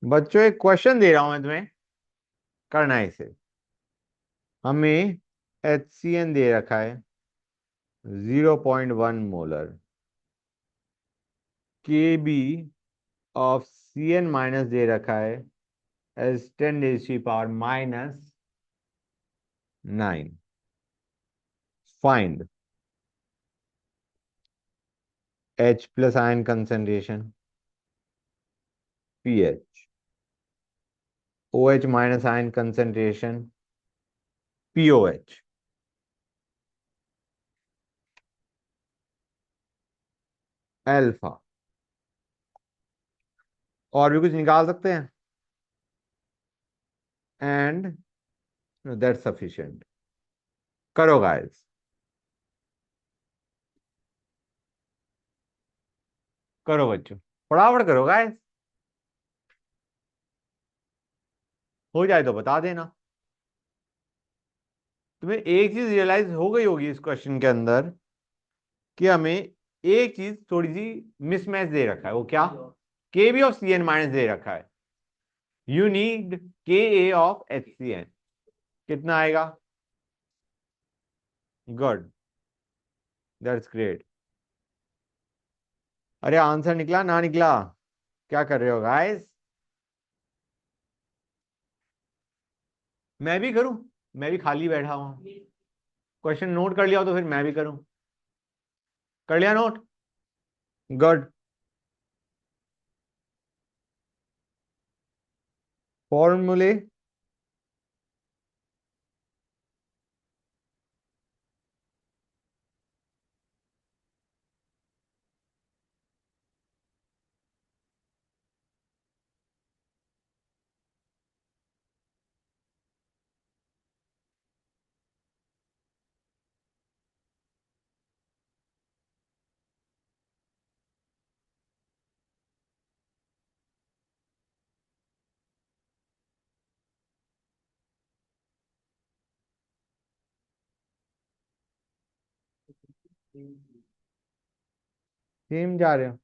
बच्चों एक क्वेश्चन दे रहा हूं मैं तुम्हें, करना है इसे। हमें HCN दे रखा है 0.1 molar. KB of CN minus दे रखा है as 10⁻⁹ find H plus ion concentration, pH, OH minus ion concentration, POH, alpha. और भी कुछ निकाल सकते हैं? And that sufficient. करो गाइस, करो बच्चों, फटाफट करो गाइस। हो जाए तो बता देना। तुम्हें एक चीज रियलाइज हो गई होगी इस क्वेश्चन के अंदर कि हमें एक चीज थोड़ी सी मिसमैच दे रखा है। वो क्या? KB ऑफ CN माइनस दे रखा है। You need KA of HCN। कितना आएगा? Good, that's great. अरे आंसर निकला ना निकला? क्या कर रहे हो गाइस? मैं भी करूं? मैं भी खाली बैठा हूं। क्वेश्चन नोट कर लिया हो तो फिर मैं भी करूं। कर लिया नोट? गुड। फॉर्मूले। सेम जा रहे हो?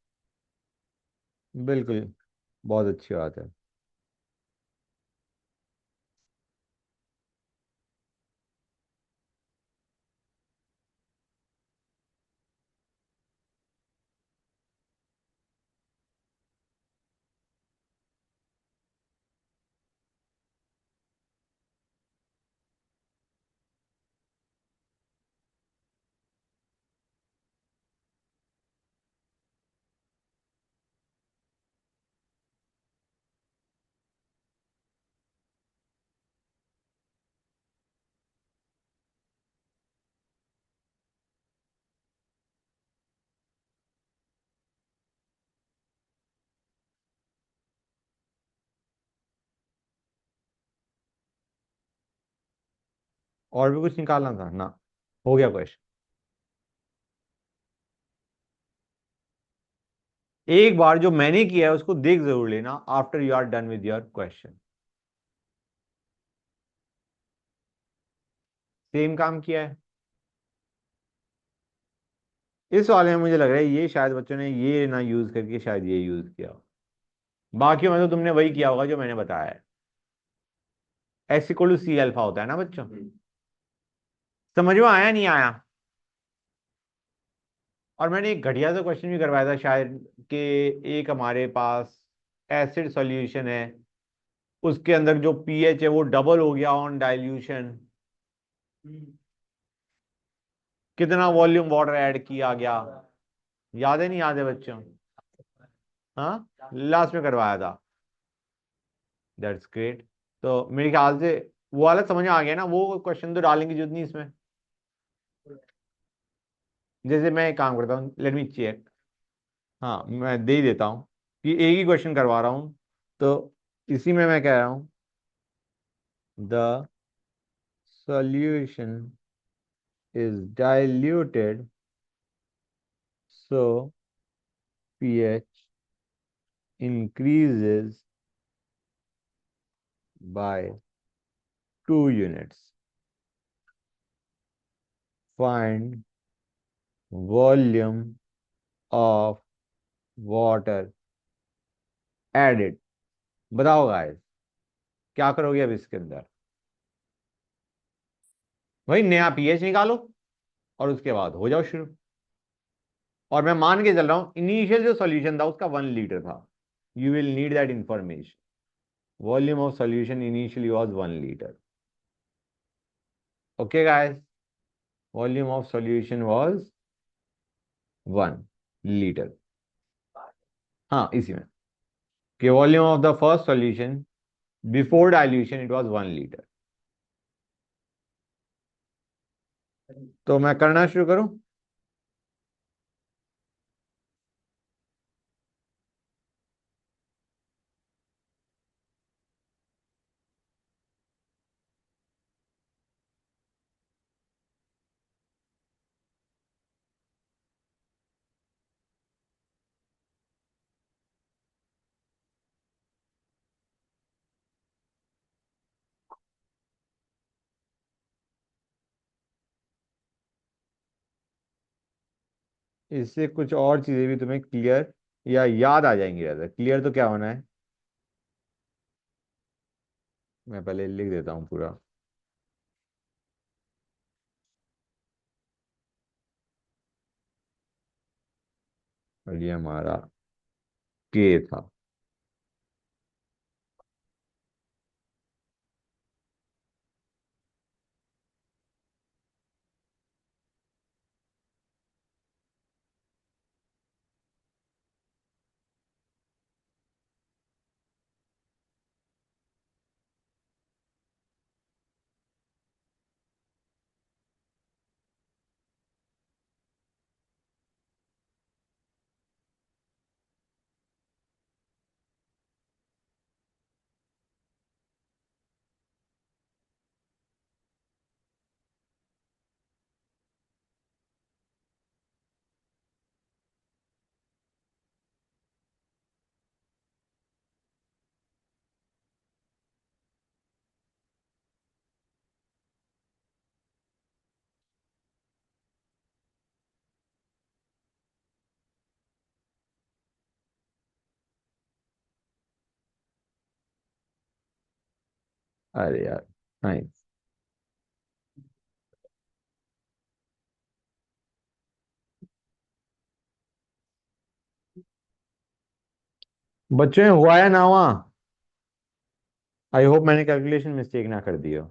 बिल्कुल, बहुत अच्छी बात है। और भी कुछ निकालना था ना? हो गया क्वेश्चन। एक बार जो मैंने किया है उसको देख जरूर लेना after you are done with your question. Same काम किया है। इस वाले में मुझे लग रहा है ये शायद बच्चों ने ये ना यूज करके शायद ये यूज किया हो। बाकी में तो तुमने वही किया होगा जो मैंने बताया है। S = C अल्फा होता है ना बच्चों? समझ में आया नहीं आया? और मैंने एक घटिया सा क्वेश्चन भी करवाया था शायद कि एक हमारे पास एसिड सॉल्यूशन है, उसके अंदर जो pH है वो डबल हो गया ऑन डाइल्यूशन। कितना वॉल्यूम वाटर ऐड किया गया? याद है नहीं याद है बच्चों? हाँ, लास्ट में करवाया था। That's great. तो मेरे ख्याल से वो वाला समझ में आ गया ना। वो क्वेश्चन तो डालने की जरूरत नहीं इसमें। जैसे मैं एक काम करता हूँ, लेट मी चेक। हाँ, मैं दे ही देता हूँ कि एक ही क्वेश्चन करवा रहा हूँ। तो इसी में मैं कह रहा हूँ the solution is diluted, so pH increases by 2 units. Find volume of water added. बताओ गाइस, क्या करोगे अब इसके अंदर? भाई नया पीएच निकालो और उसके बाद हो जाओ शुरू। और मैं मान के चल रहा हूं इनिशियल जो सॉल्यूशन था उसका 1 लीटर था। You will need that information. Volume of solution initially was 1 litre. Okay guys, volume of solution was 1 litre. हाँ इसी में कि volume of the first solution before dilution it was 1 litre. तो मैं करना शुरू करूं? इससे कुछ और चीजें भी तुम्हें क्लियर या याद आ जाएंगी। ज्यादा क्लियर तो क्या होना है, मैं पहले लिख देता हूँ पूरा। और ये हमारा के था। अरे यार, नाइस। बच्चों में हुआ है ना हुआ? आई होप मैंने कैलकुलेशन मिस्टेक ना कर दी हो।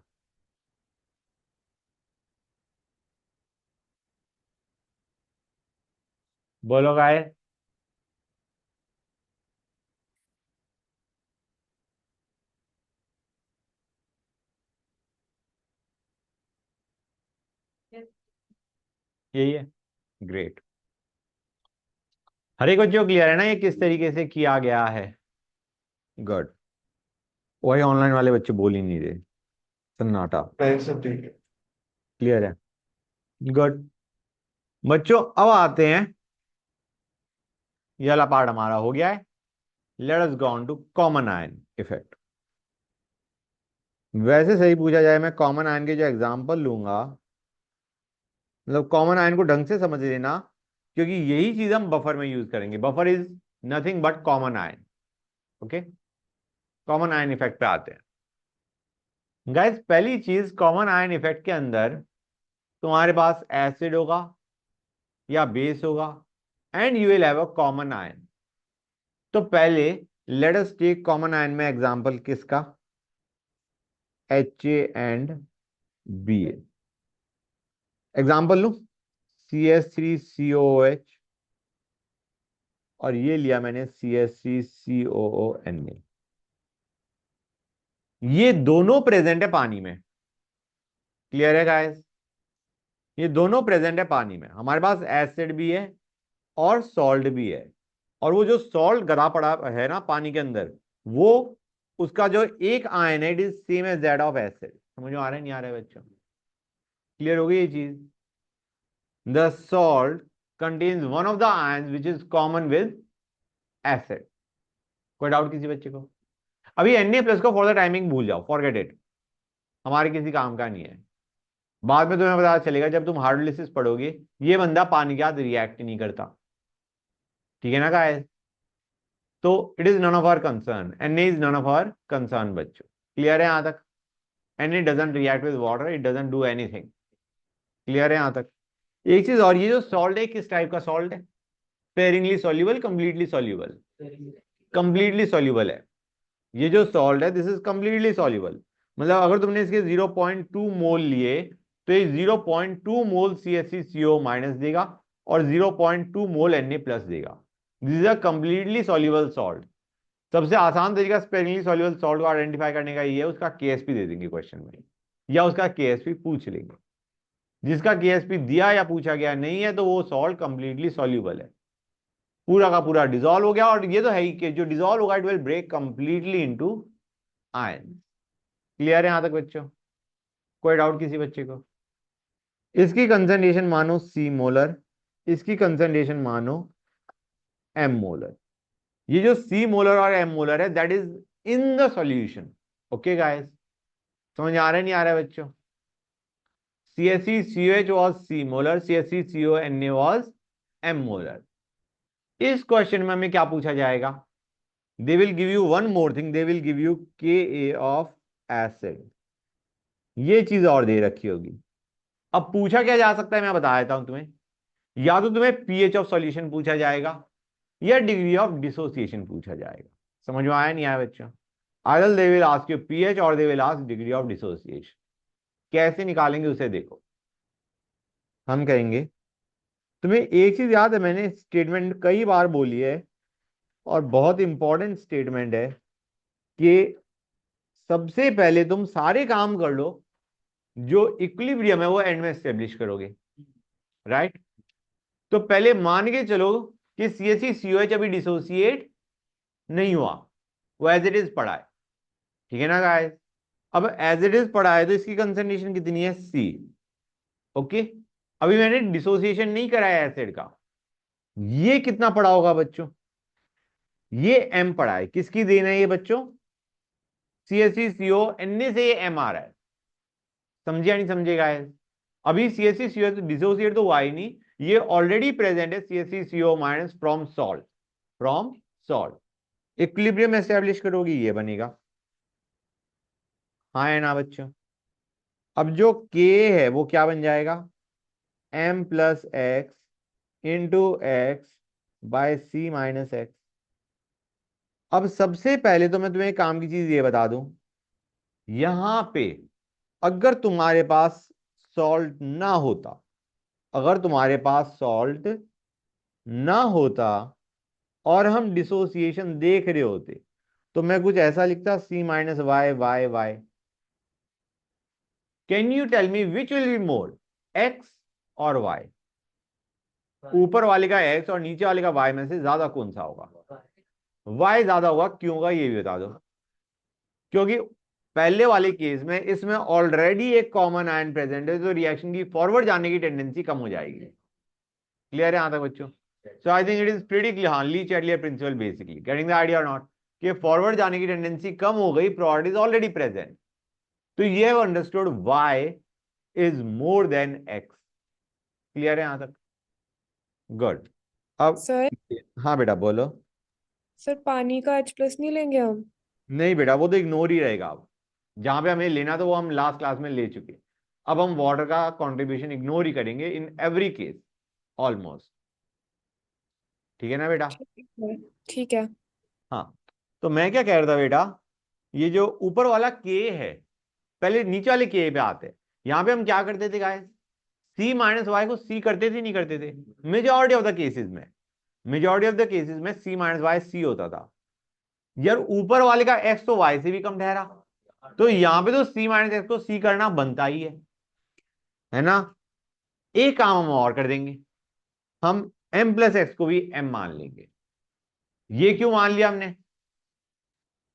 बोलो गाय। यही है। ग्रेट। हर एक बच्चों क्लियर है ना ये किस तरीके से किया गया है? गुड। वही ऑनलाइन वाले बच्चे बोल ही नहीं रहे, सन्नाटा। नहीं सब ठीक है। क्लियर है। गुड। बच्चों अब आते हैं, ये वाला पार्ट हमारा हो गया है। Let us go on to common ion effect. वैसे सही पूछा जाए, मैं कॉमन आयन के जो एग्जांपल लूंगा, मतलब कॉमन आयन को ढंग से समझ लेना, क्योंकि यही चीज हम बफर में यूज करेंगे। Buffer is nothing but common ion. Okay, common ion effect पे आते हैं। गाइस पहली चीज, कॉमन आयन इफेक्ट के अंदर तुम्हारे पास एसिड होगा या बेस होगा, and you will have a common ion. तो पहले let us take common ion में एग्जांपल किसका? H A and B A. Example लू, CH3COOH, और ये लिया मैंने CH3COONA। ये दोनों प्रेजेंट है पानी में। क्लियर है गाइस? ये दोनों प्रेजेंट है पानी में। हमारे पास एसिड भी है और सॉल्ट भी है। और वो जो सॉल्ट गड़ा पड़ा है ना पानी के अंदर, वो उसका जो एक आयन है, it is same as that of acid. समझ में आ रहा है नहीं आ रहा है बच्चों? क्लियर हो गई ये चीज? The salt contains one of the ions which is common with acid. कोई डाउट किसी बच्चे को? अभी Na+ को फॉर द टाइमिंग भूल जाओ, फॉरगेट इट, हमारे किसी काम का नहीं है। बाद में तुम्हें पता चलेगा जब तुम हाइड्रोलिसिस पढ़ोगे, ये बंदा पानी के साथ रिएक्ट नहीं करता। ठीक है ना गाइस? तो it is none of our concern, Na is none of our concern बच्चों। क्लियर है यहां तक? Na doesn't react with water, it doesn't do anything. Clear है यहां तक? एक चीज और, ये जो सॉल्ट है किस टाइप का सॉल्ट है? Sparingly soluble, completely soluble? Completely soluble है। ये जो सॉल्ट है दिस इज कंप्लीटली सॉल्युबल। मतलब अगर तुमने इसके 0.2 मोल लिए तो ये 0.2 मोल CaCO माइनस देगा और 0.2 मोल Na प्लस देगा। This is a completely soluble salt. सबसे आसान तरीका स्पेरिंगली सॉल्युबल सॉल्ट को आइडेंटिफाई करने का ये है, उसका KSP दे देंगे क्वेश्चन में, या उसका KSP पूछ लेंगे। जिसका KSP दिया या पूछा गया नहीं है तो वो सॉल्ट कंप्लीटली सॉल्युबल है, पूरा का पूरा डिजोल्व हो गया। और ये तो है ही कि जो डिजोल्व होगा it will break completely into ion. Clear है यहां तक बच्चों? कोई डाउट किसी बच्चे को? इसकी कंसंट्रेशन मानो C मोलर, इसकी कंसंट्रेशन मानो M मोलर। ये जो C मोलर और M मोलर है that is in the solution. Okay guys, समझ आ रहा है नहीं आ रहा है बच्चों? CaCCOH was C molar, CaCCONA was M molar। इस क्वेश्चन में हमें क्या पूछा जाएगा? They will give you one more thing, they will give you Ka of acid. ये चीज और दे रखी होगी। अब पूछा क्या जा सकता है मैं बता देता हूं तुम्हें। या तो तुम्हें pH ऑफ सॉल्यूशन पूछा जाएगा या डिग्री ऑफ डिसोसिएशन पूछा जाएगा। समझ में आया नहीं आया बच्चों? Either they will ask you pH और they will ask degree of dissociation. कैसे निकालेंगे उसे देखो। हम कहेंगे, तुम्हें एक चीज याद है, मैंने स्टेटमेंट कई बार बोली है और बहुत इंपॉर्टेंट स्टेटमेंट है कि सबसे पहले तुम सारे काम कर लो, जो इक्विलिब्रियम है वो एंड में एस्टेब्लिश करोगे। राइट? तो पहले मान के चलो कि CaCCOH अभी डिसोसिएट नहीं हुआ, वो एज इट इज पड़ा है। ठीक है ना गाइस? अब एज इट इज पड़ा है तो इसकी कंसंट्रेशन कितनी है? C। ओके, अभी मैंने डिसोसिएशन नहीं कराया एसिड का। ये कितना पड़ा होगा बच्चों? ये M पड़ा है। किसकी देन है ये बच्चों? CaCCO Na से ये M आ रहा है। समझे या नहीं समझे गाइस? अभी CaCCO डिसोसिएट तो हुआ ही नहीं, ये ऑलरेडी प्रेजेंट है CaCCO minus from salt, from salt. Equilibrium establish करोगी ये बनेगा। हाँ है ना बच्चों? अब जो K है वो क्या बन जाएगा? M plus x into x by C minus X. अब सबसे पहले तो मैं तुम्हें एक काम की चीज ये बता दूं, यहां पे अगर तुम्हारे पास सॉल्ट ना होता, अगर तुम्हारे पास सॉल्ट ना होता और हम डिसोसिएशन देख रहे होते तो मैं कुछ ऐसा लिखता, C minus Y Y Y. Can you tell me which will be more, X और वाई? ऊपर वाले का एक्स और नीचे वाले का वाई में से ज्यादा कौन सा होगा? वाई ज्यादा होगा। क्यों होगा ये भी बता दो। क्योंकि पहले वाले केस में इसमें ऑलरेडी एक कॉमन आयन प्रेजेंट है, तो रिएक्शन की फॉरवर्ड जाने की टेंडेंसी कम हो जाएगी। क्लियर है यहां तक बच्चों? So I think it is pretty clear. हाँ, Le Chatelier principle basically getting the idea और नॉट, कि फॉरवर्ड जाने की टेंडेंसी कम हो गई, प्रोबेबिलिटी इज ऑलरेडी प्रेजेंट। तो ये have understood Y is more than X. Clear है यहां तक? गुड। अब सर हाँ बेटा बोलो। सर पानी का H+ नहीं लेंगे हम? नहीं बेटा, वो तो इग्नोर ही रहेगा। अब जहां पे हमें लेना था वो हम लास्ट क्लास में ले चुके। अब हम वाटर का कंट्रीब्यूशन इग्नोर ही करेंगे इन एवरी केस ऑलमोस्ट। ठीक है ना बेटा? ठीक है, ठीक है। हाँ, तो मैं क्या कह रहा था बेटा, ये जो ऊपर वाला के है, पहले नीचे वाले के पे आते हैं। यहां पे हम क्या करते थे गाइस? C माइनस वाई को C करते थे नहीं करते थे? मेजॉरिटी ऑफ द केसेस में, मेजॉरिटी ऑफ द केसेस में C माइनस वाई C होता था। यार ऊपर वाले का x तो y से भी कम ठहरा, तो यहां पे तो C माइनस एक्स को C करना बनता ही है ना? एक काम हम और कर देंगे, हम m प्लस एक्स को भी m मान लेंगे। ये क्यों मान लिया हमने?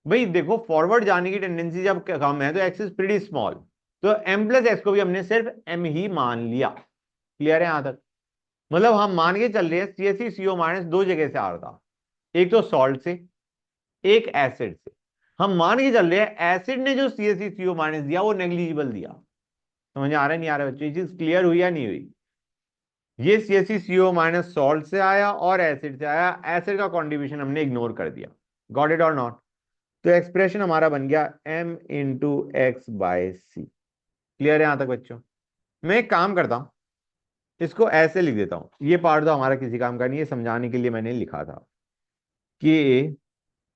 भाई देखो, फॉरवर्ड जाने की टेंडेंसी जब कम है तो एक्स इज प्रीटी स्मॉल, तो m प्लस एक्स को भी हमने सिर्फ m ही मान लिया। क्लियर है यहां तक? मतलब हम मान के चल रहे हैं CaCCO माइनस दो जगह से आ रहा था, एक तो सॉल्ट से, एक एसिड से। हम मान के चल रहे हैं एसिड ने जो CaCCO माइनस दिया वो नेग्लिजिबल दिया। समझ आ रहा है नहीं आ रहा बच्चों? ये चीज क्लियर हुई या नहीं हुई? ये CaCCO माइनस सॉल्ट से आया और एसिड से आया, एसिड का कॉन्ट्रीब्यूशन हमने इग्नोर कर दिया। गॉट इट और नॉट? तो एक्सप्रेशन हमारा बन गया m इंटू एक्स बाय सी। क्लियर है यहां तक बच्चों? मैं एक काम करता हूं, इसको ऐसे लिख देता हूं, ये पार्ट तो हमारा किसी काम का नहीं है, समझाने के लिए मैंने लिखा था कि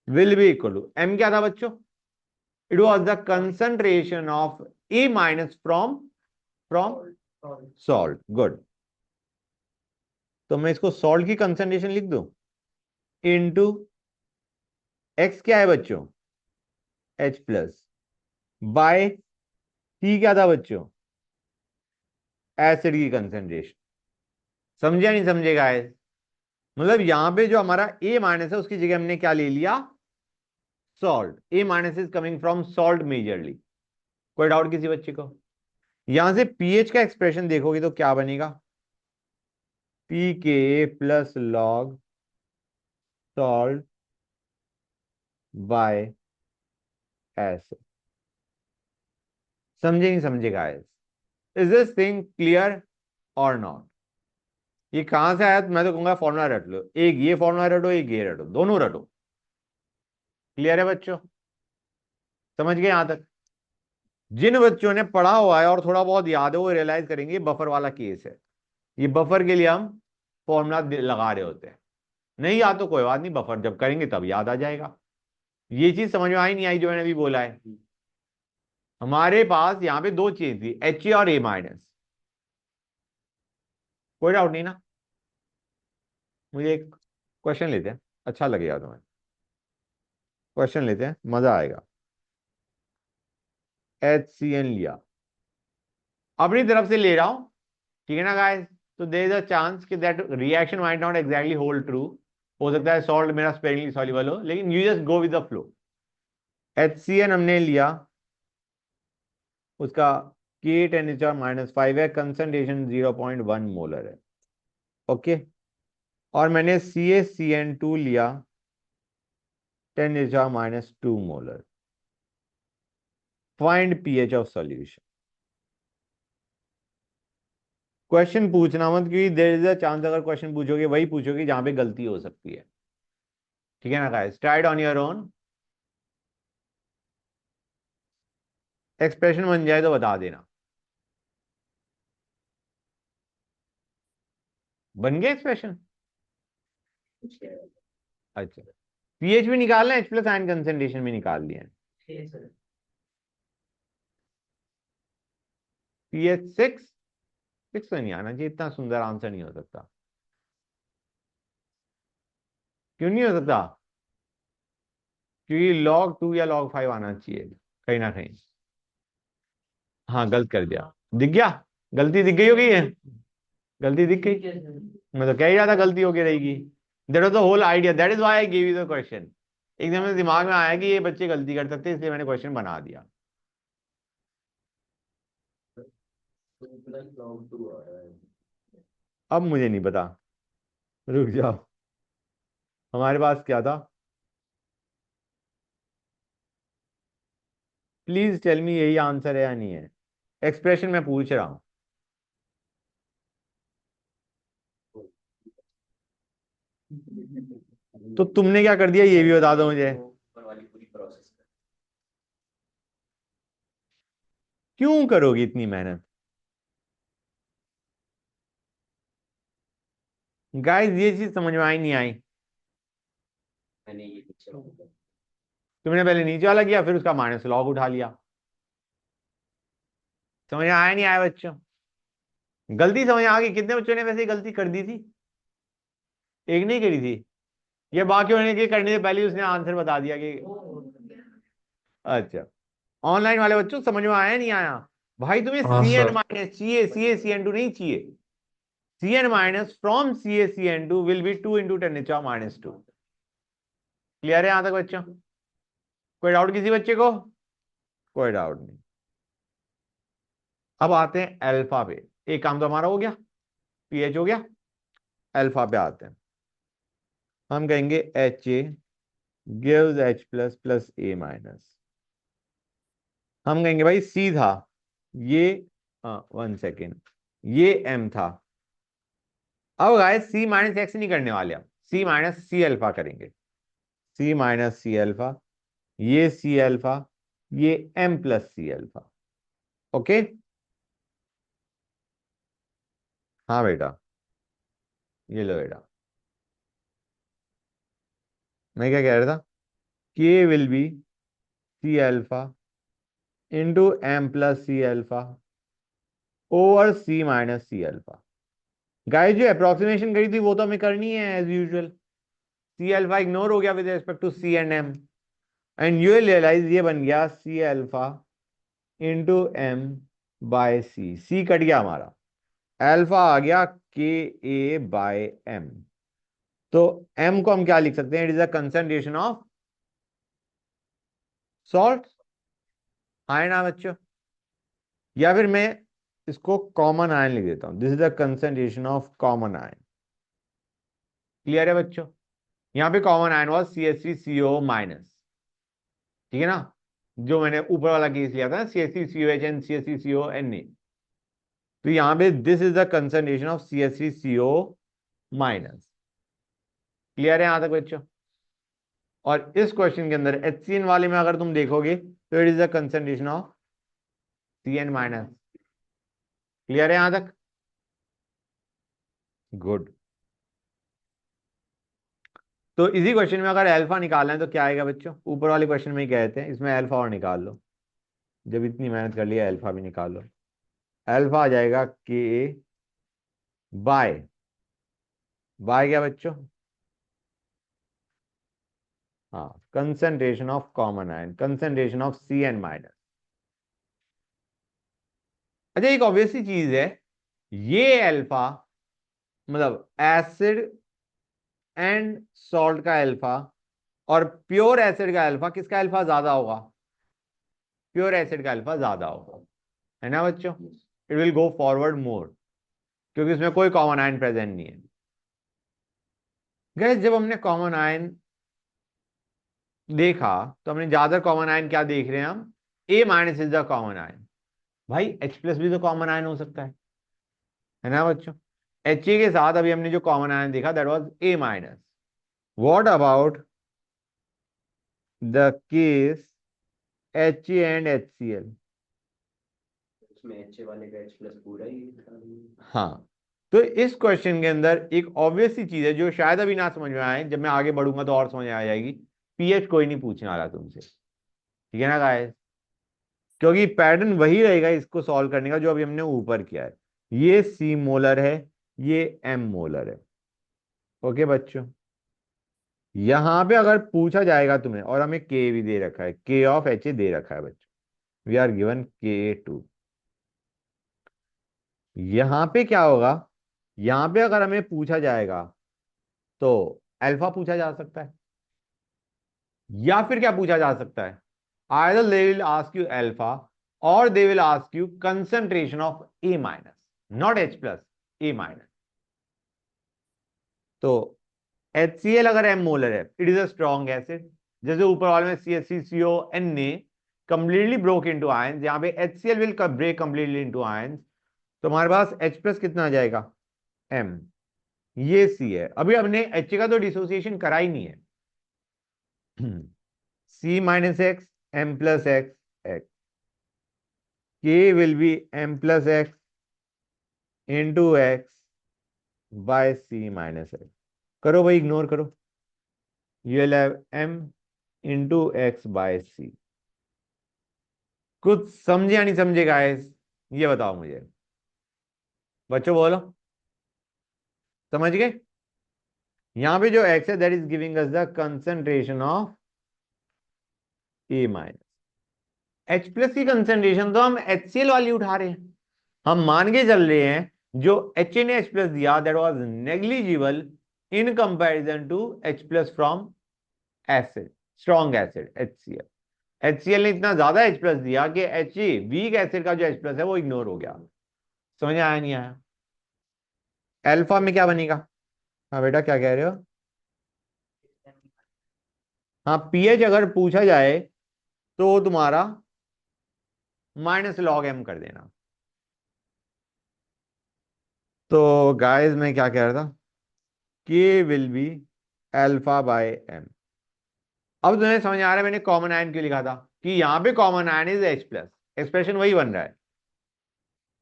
will be equal to m क्या था बच्चों? It was the concentration of A minus from from salt. Good. तो मैं इसको सॉल्ट की कंसंट्रेशन लिख दूं इनटू एक्स क्या है बच्चों? H प्लस बाय टी क्या था बच्चों? एसिड की कंसंट्रेशन। समझे या नहीं समझे गाइस? मतलब यहां पे जो हमारा ए माइनस है उसकी जगह हमने क्या ले लिया? Salt. A minus is coming from salt majorly. कोई डाउट किसी बच्चे को? यहां से पीएच का एक्सप्रेशन देखोगे तो क्या बनेगा? पी के plus log salt by acid. समझे नहीं समझे guys? Is this thing clear और नॉट? ये कहां से आया? मैं तो कहूंगा फॉर्मूला रट लो, एक ये फॉर्मूला रटो, एक ये रटो, दोनों रटो। क्लियर है बच्चों? समझ गए यहां तक? जिन बच्चों ने पढ़ा हुआ है और थोड़ा बहुत याद है वो रियलाइज करेंगे बफर वाला केस है। ये बफर के लिए हम फॉर्मूला लगा रहे होते हैं। नहीं याद तो कोई बात नहीं, बफर जब करेंगे तब याद आ जाएगा। ये चीज समझ में आई नहीं आई जो मैंने अभी बोला है? हमारे पास यहाँ पे दो चीज थी, एच ए और ए माइनस। कोई डाउट नहीं ना? मुझे एक क्वेश्चन लेते हैं, अच्छा लगेगा तुम्हें। क्वेश्चन लेते हैं, मजा आएगा। HCN लिया, अपनी तरफ से ले रहा हूं, ठीक है ना गाइस? तो देयर इज अ चांस कि that reaction might not exactly hold true. हो सकता है सॉल्ट मेरा स्पेरिंगली सॉल्युबल हो, लेकिन you just go with the flow. HCN हमने लिया, उसका K 10⁻⁻5 है, कंसंट्रेशन 0.1 मोलर है। ओके। और मैंने CaCN2 लिया 10⁻²2 molar. Find pH of solution. Question पूछना मत, क्योंकि देयर इज अ चांस अगर क्वेश्चन पूछोगे वही पूछोगे जहां पे गलती हो सकती है। ठीक है ना guys? Try it on your own. Expression बन जाए तो बता देना। बन गया एक्सप्रेशन? अच्छा, पीएच भी निकालना है, H प्लस आयन कंसंट्रेशन भी निकाल लिया है। पीएच 6, 6 तो नहीं आना चाहिए, इतना सुंदर आंसर नहीं हो सकता। क्यों नहीं हो सकता? क्योंकि log 2 या log 5 आना चाहिए कहीं ना कहीं। हाँ, गलत कर दिया। दिख गया? गलती दिख गई होगी है? गलती दिख गई? मैं तो कह ही रहा था गलती होगी रहेगी। That was the whole idea, that is why I give you the question. एकदम से दिमाग में आया कि ये बच्चे गलती कर सकते हैं, इसलिए मैंने क्वेश्चन बना दिया। अब मुझे नहीं पता, रुक जाओ। हमारे पास क्या था? प्लीज टेल मी यही आंसर है या नहीं है? एक्सप्रेशन मैं पूछ रहा हूं। तो तुमने क्या कर दिया ये भी बता दो मुझे। क्यों करोगी इतनी मेहनत? गाइस ये चीज समझ में आई नहीं आई? तुमने पहले नीचे वाला किया, फिर उसका माइनस लॉग उठा लिया। समझ में आया नहीं आया बच्चों? गलती समझ आ गई? कितने बच्चों ने वैसे ही गलती कर दी थी? एक नहीं करी थी? ये बाकी होने के करने से पहले ही उसने आंसर बता दिया कि अच्छा। ऑनलाइन वाले बच्चों समझ में आया नहीं आया? भाई तुम्हें हाँ सी एन सर। माइनस चाहिए, CaCN2 नहीं चाहिए। Cn minus from CaCN2 will be 2 × 10⁻²। Clear है यहां तक बच्चों? कोई डाउट किसी बच्चे को? कोई डाउट नहीं। अब आते हैं अल्फा पे। एक काम तो हमारा हो गया, पीएच हो गया। अल्फा पे आते हैं। हम कहेंगे HA gives H plus plus A minus. हम कहेंगे भाई सीधा ये, 1 सेकेंड, ये M था। अब गाइस C माइनस एक्स नहीं करने वाले, हम C माइनस C अल्फा करेंगे। सी माइनस सी अल्फा, ये सी अल्फा, ये m plus C alpha. Okay. हाँ बेटा, ये लो बेटा, मैं क्या कह रहा था, k will be C alpha into m plus C alpha over C minus C alpha. Guys जो अप्रोक्सीमेशन करी थी वो तो हमें करनी है as usual. C alpha ignore हो गया with respect to C and M, and you realise ये बन गया C alpha into M by C. C cut गया हमारा, अल्फा आ गया के ए बाय एम। तो एम को हम क्या लिख सकते हैं, it is a concentration of salt. हाँ ना बच्चों, या फिर मैं इसको कॉमन आयन लिख देता हूं, this is the concentration of common ion. Clear है बच्चों? यहाँ पे common ion was CH3CO minus, ठीक है ना, जो मैंने ऊपर वाला केस लिया था ना, CH3COH एंड CH3CONA। तो यहाँ पे this is the concentration of CH3CO minus. Clear है यहां तक बच्चों? और इस क्वेश्चन के अंदर HCN वाले में अगर तुम देखोगे तो it is the concentration of CN minus. Clear है यहां तक? गुड। तो इसी क्वेश्चन में अगर अल्फा निकालना है तो क्या आएगा बच्चों, ऊपर वाले क्वेश्चन में ही कहते हैं, इसमें अल्फा और निकाल लो। जब इतनी मेहनत कर लिया अल्फा भी निकाल लो। अल्फा आ जाएगा के बाय, बाय क्या बच्चों, हाँ, concentration of common ion, concentration of CN minus. अच्छा एक ऑब्वियस सी चीज है, ये अल्फा मतलब एसिड एंड सॉल्ट का अल्फा और प्योर एसिड का अल्फा, किसका अल्फा ज्यादा होगा? प्योर एसिड का अल्फा ज्यादा होगा, है ना बच्चों? इट विल गो फॉरवर्ड मोर, क्योंकि इसमें कोई कॉमन आयन प्रेजेंट नहीं है। गैस जब हमने कॉमन आयन देखा तो हमने ज्यादा कॉमन आयन क्या देख रहे हैं हम, A minus is the common ion. भाई H प्लस भी तो कॉमन आयन हो सकता है ना बच्चों? He के साथ अभी हमने जो कॉमन आयन देखा that was a minus. What about the case He and HCl? उसमें एच वाले का एच प्लस पूरा ही दिखा देंगे। हाँ, तो इस क्वेश्चन के अंदर एक ऑब्वियस सी चीज है जो शायद अभी ना समझ में आए, जब मैं आगे बढ़ूंगा तो और समझ में आ जाएगी। पीएच कोई नहीं पूछने वाला तुमसे, ठीक है ना गाइस? क्योंकि पैटर्न वही रहेगा इसको सॉल्व करने का जो अभी हमने ऊपर किया है। ये सी मोलर है, ये एम मोलर है। ओके बच्चों, यहां पे अगर पूछा जाएगा तुम्हें, और हमें के भी दे रखा है, के ऑफ He दे रखा है बच्चों, वी आर गिवन Ka2। यहां पे क्या होगा, यहां पे अगर हमें पूछा जाएगा तो अल्फा पूछा जा सकता है, या फिर क्या पूछा जा सकता है, either they will ask you alpha और they will ask you concentration of A minus, not H plus, A minus. तो HCl अगर एम मोलर है, it is a strong acid, जैसे ऊपर वाले में CH3CON ने कंप्लीटली ब्रोक इनटू आयंस, यहां पे HCl will break completely into ions. तो हमारे पास H प्लस कितना आ जाएगा, M, ये C है। अभी हमने H का तो डिसोसिएशन करा ही नहीं है। C minus x M plus x x, K will be M plus x into x by C minus x. करो भाई, इग्नोर करो, you will have M into x by C। कुछ समझे या नहीं समझे गाइस, ये बताओ मुझे, बच्चों बोलो, समझ गए? यहां पे जो x है that is giving us the concentration of A minus. H plus की कंसंट्रेशन तो हम HCl वाली उठा रहे हैं, हम मान के चल रहे हैं जो He ने H प्लस दिया that was negligible in comparison to H plus from acid, strong acid HCl। HCl ने इतना ज्यादा H प्लस दिया कि He वीक एसिड का जो H प्लस है वो इग्नोर हो गया। समझ आया नहीं आया? अल्फा में क्या बनेगा? हाँ बेटा क्या कह रहे हो? हाँ, पीएच अगर पूछा जाए तो वो तुम्हारा -log m कर देना। तो गाइस मैं क्या कह रहा था, K will be alpha by M. अब तुम्हें समझ आ रहा है मैंने कॉमन आयन क्यों लिखा था, कि यहां पे common ion is H plus, expression वही बन रहा है।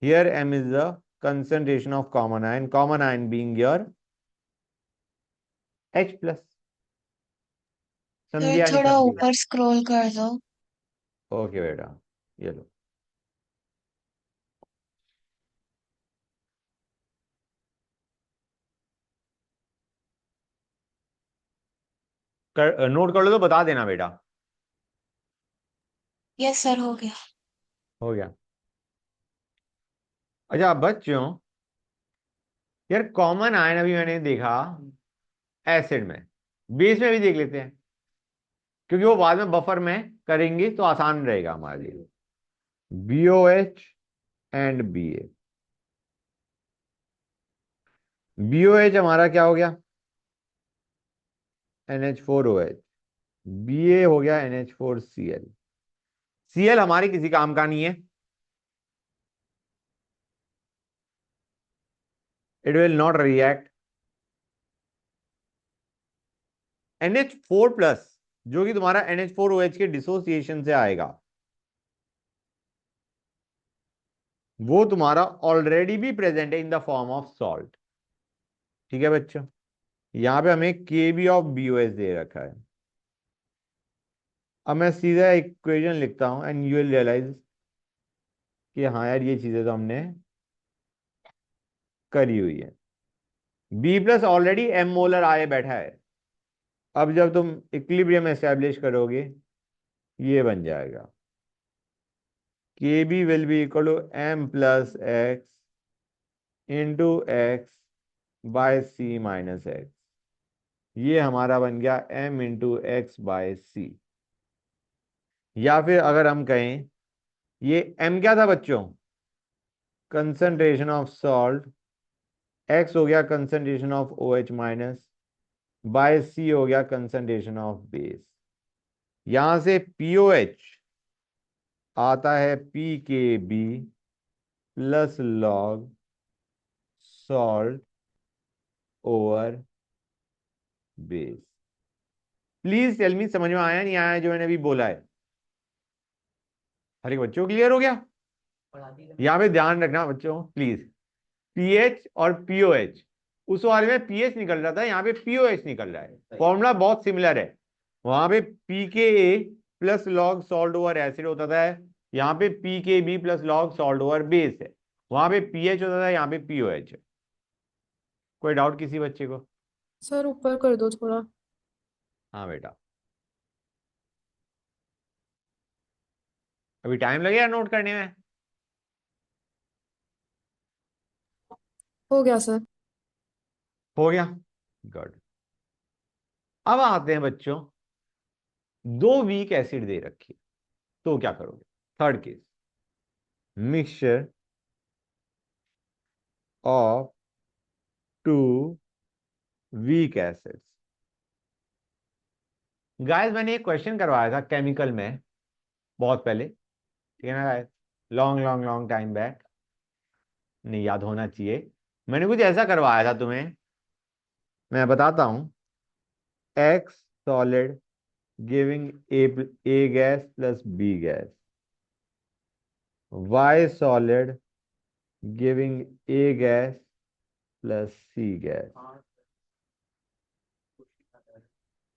Here M is the concentration of common ion being your H plus. समझी सर या नहीं थोड़ा समझी? ऊपर स्क्रॉल कर दो। ओके बेटा, ये लो। नोट कर लो तो बता देना बेटा। यस सर, हो गया। हो गया। अच्छा बच्चों, यार कॉमन आयन अभी मैंने देखा एसिड में, बेस में भी देख लेते हैं, क्योंकि वो बाद में बफर में करेंगे तो आसान रहेगा हमारे लिए। BOH and BA। BOH हमारा क्या हो गया? NH4OH। BA हो गया NH4Cl। Cl हमारे किसी काम का नहीं है, it will not react. NH4 plus जो कि तुम्हारा NH4OH के डिसोसिएशन से आएगा, वो तुम्हारा ऑलरेडी भी प्रेजेंट है in the form of salt. ठीक है बच्चों, यहां पे हमें KB ऑफ BOH दे रखा है। अब मैं सीधा इक्वेशन लिखता हूं एंड यू विल रियलाइज कि हाँ यार ये चीजें तो हमने करी हुई है। B plus already M molar आए बैठा है। अब जब तुम इक्विलिब्रियम एस्टेब्लिश करोगे, ये बन जाएगा KB will be equal to M plus X into X by C minus X। ये हमारा बन गया M into X by C। या फिर अगर हम कहें, ये M क्या था बच्चों? Concentration of salt. X हो गया concentration of OH minus, by C हो गया कंसंट्रेशन ऑफ बेस। यहां से POH आता है PKB plus log salt over base. Please tell me, समझ में आया नहीं आया जो मैंने अभी बोला है? हर एक बच्चों क्लियर हो गया? यहाँ पे ध्यान रखना बच्चों प्लीज, पीएच और पीओएच, उस वाले में पीएच निकल रहा था, यहाँ पे पीओएच निकल रहा है। फॉर्मूला बहुत सिमिलर है। वहां पे pKa plus log salt over acid होता था, यहाँ पे pKb plus log salt over base है। वहां पे पीएच होता था, यहाँ पे पीओएच है। कोई डाउट किसी बच्चे को? सर ऊपर कर दो थोड़ा। हाँ बेटा, अभी टाइम लगेगा नोट करने में? हो गया सर। हो गया, गुड। अब आते हैं बच्चों, दो वीक एसिड दे रखी है, तो क्या करोगे? Third case, mixture of two weak acids. Guys मैंने एक क्वेश्चन करवाया था केमिकल में बहुत पहले, ठीक है ना guys, long long long time back, नहीं याद होना चाहिए। मैंने कुछ ऐसा करवाया था तुम्हें, मैं बताता हूं। X solid giving A gas plus B gas, Y solid giving A gas plus C gas.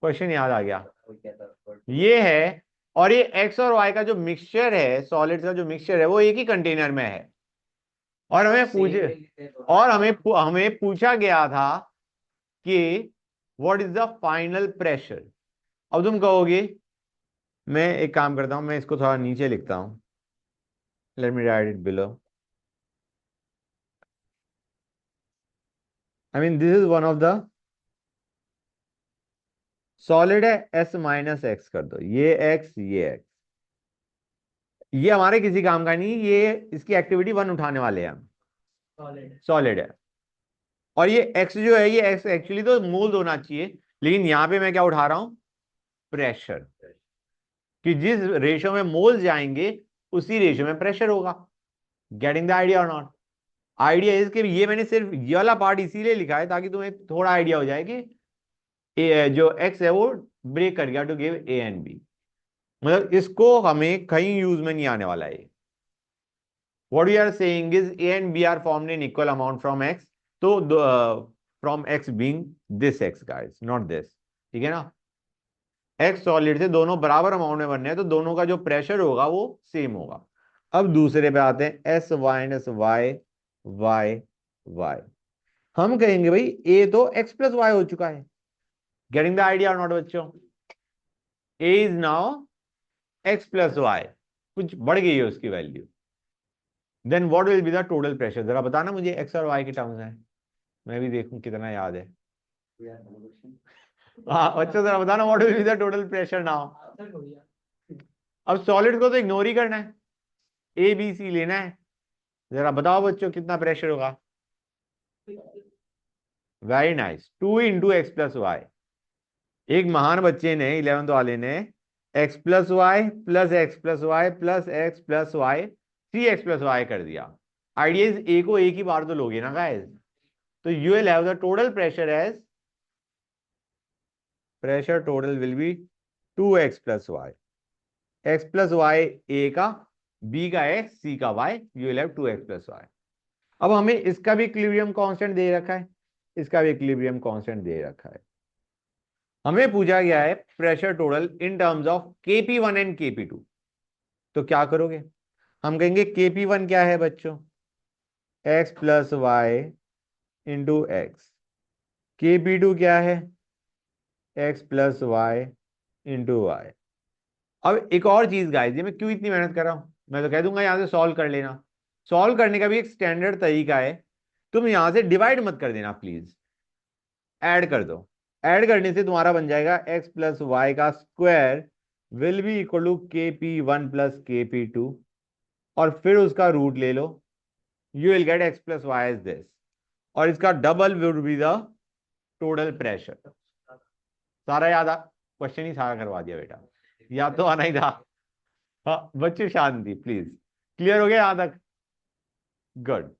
Question याद आ गया? ये है, और ये एक्स और वाई का जो मिक्सचर है, सॉलिड्स का जो मिक्सचर है, वो एक ही कंटेनर में है। और हमें पूछा गया था कि what is the final pressure. अब तुम कहोगे, मैं एक काम करता हूं, मैं इसको थोड़ा नीचे लिखता हूं, let me right it below. I mean this is one of the solid है, S माइनस एक्स कर दो, ये एक्स ये एक्स, ये हमारे किसी काम का नहीं, ये इसकी एक्टिविटी वन उठाने वाले हैं हम, सॉलिड है। और ये एक्स जो है, ये एक्स एक्चुअली तो मोल्स होना चाहिए, लेकिन यहां पे मैं क्या उठा रहा हूं? प्रेशर, कि जिस रेशो में मोल्स जाएंगे उसी रेशो में प्रेशर होगा। गेटिंग द आइडिया और नॉट? आइडिया इज कि ये मैंने सिर्फ ये वाला पार्ट इसीलिए लिखा है ताकि तुम्हें थोड़ा आइडिया हो जाए कि जो एक्स है वो ब्रेक कर गया to give A and B. मतलब इसको हमें कहीं यूज में नहीं आने वाला है। What we are saying is A and B are formed in equal amount from X. तो from X being this X guys, not this. ठीक है ना? X सॉलिड से दोनों बराबर अमाउंट में बनने हैं, तो दोनों का जो प्रेशर होगा वो सेम होगा। अब दूसरे पे आते हैं, S minus Y Y y. हम कहेंगे भाई A तो X प्लस वाई हो चुका है। गेटिंग द आइडिया और नॉट बच्चों? A is now X plus y, कुछ बढ़ गई है उसकी value. Then what will be the total pressure? जरा बताना मुझे, एक्स और वाई के टर्म्स हैं, मैं भी देखूं कितना याद है। हाँ अच्छा, जरा बताना what will be the total pressure now. अब सॉलिड को तो इग्नोर ही करना है, ए बी सी लेना है। जरा बताओ बच्चों कितना प्रेशर होगा? Very nice, 2 into x plus y. एक महान बच्चे ने 11th वाले ने x plus y plus x plus y plus x plus y 3x plus y कर दिया। आइडिया इज ए को एक ही बार तो लोगे ना गाइस, तो you will have the total pressure as, pressure total will be 2x plus y. X plus y A का, B का एक्स, सी का y, you will have 2x plus y. अब हमें इसका भी इक्विलिब्रियम कांस्टेंट दे रखा है, इसका भी इक्विलिब्रियम कांस्टेंट दे रखा है। हमें पूछा गया है pressure total in terms of Kp1 and Kp2। तो क्या करोगे? हम कहेंगे Kp1 क्या है बच्चों? x plus y into x. Kp2 क्या है? x plus y into y. अब एक और चीज गाइस, ये मैं क्यों इतनी मेहनत कर रहा हूं? मैं तो कह दूंगा यहां से सॉल्व कर लेना। सॉल्व करने का भी एक स्टैंडर्ड तरीका है, तुम यहां से डिवाइड मत कर देना प्लीज, ऐड कर दो। ऐड करने से तुम्हारा बन जाएगा x प्लस वाई का square will be equal to Kp1 plus Kp2, और फिर उसका रूट ले लो, you will get x plus y is this, और इसका double will be the total pressure. सारा याद आ, क्वेश्चन ही सारा करवा दिया बेटा, याद तो आना ही था। हाँ बच्चे शांति प्लीज, क्लियर हो गया यहां तक? गुड।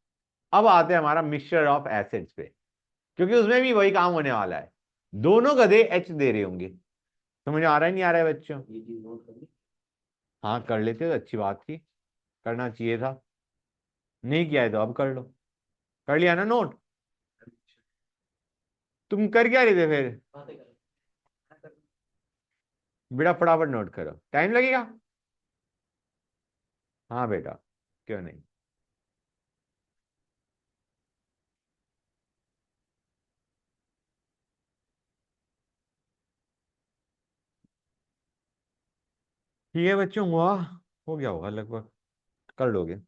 अब आते हैं हमारा मिक्सचर ऑफ एसिड्स पे, क्योंकि उसमें भी वही काम होने वाला है, दोनों गधे एच दे रहे होंगे। तो मुझे आ रहा है नहीं आ रहा है बच्चों? ये चीज नोट कर ली। हाँ कर लेते हो, अच्छी बात थी, करना चाहिए था, नहीं किया है तो अब कर लो। कर लिया ना नोट? तुम कर क्या रहे थे फिर? बातें कर। बेटा फटाफट नोट करो, टाइम लगेगा। हाँ बेटा, क्यों नहीं। ठीक है बच्चों, हुआ, हो गया होगा लगभग, कर लोगे।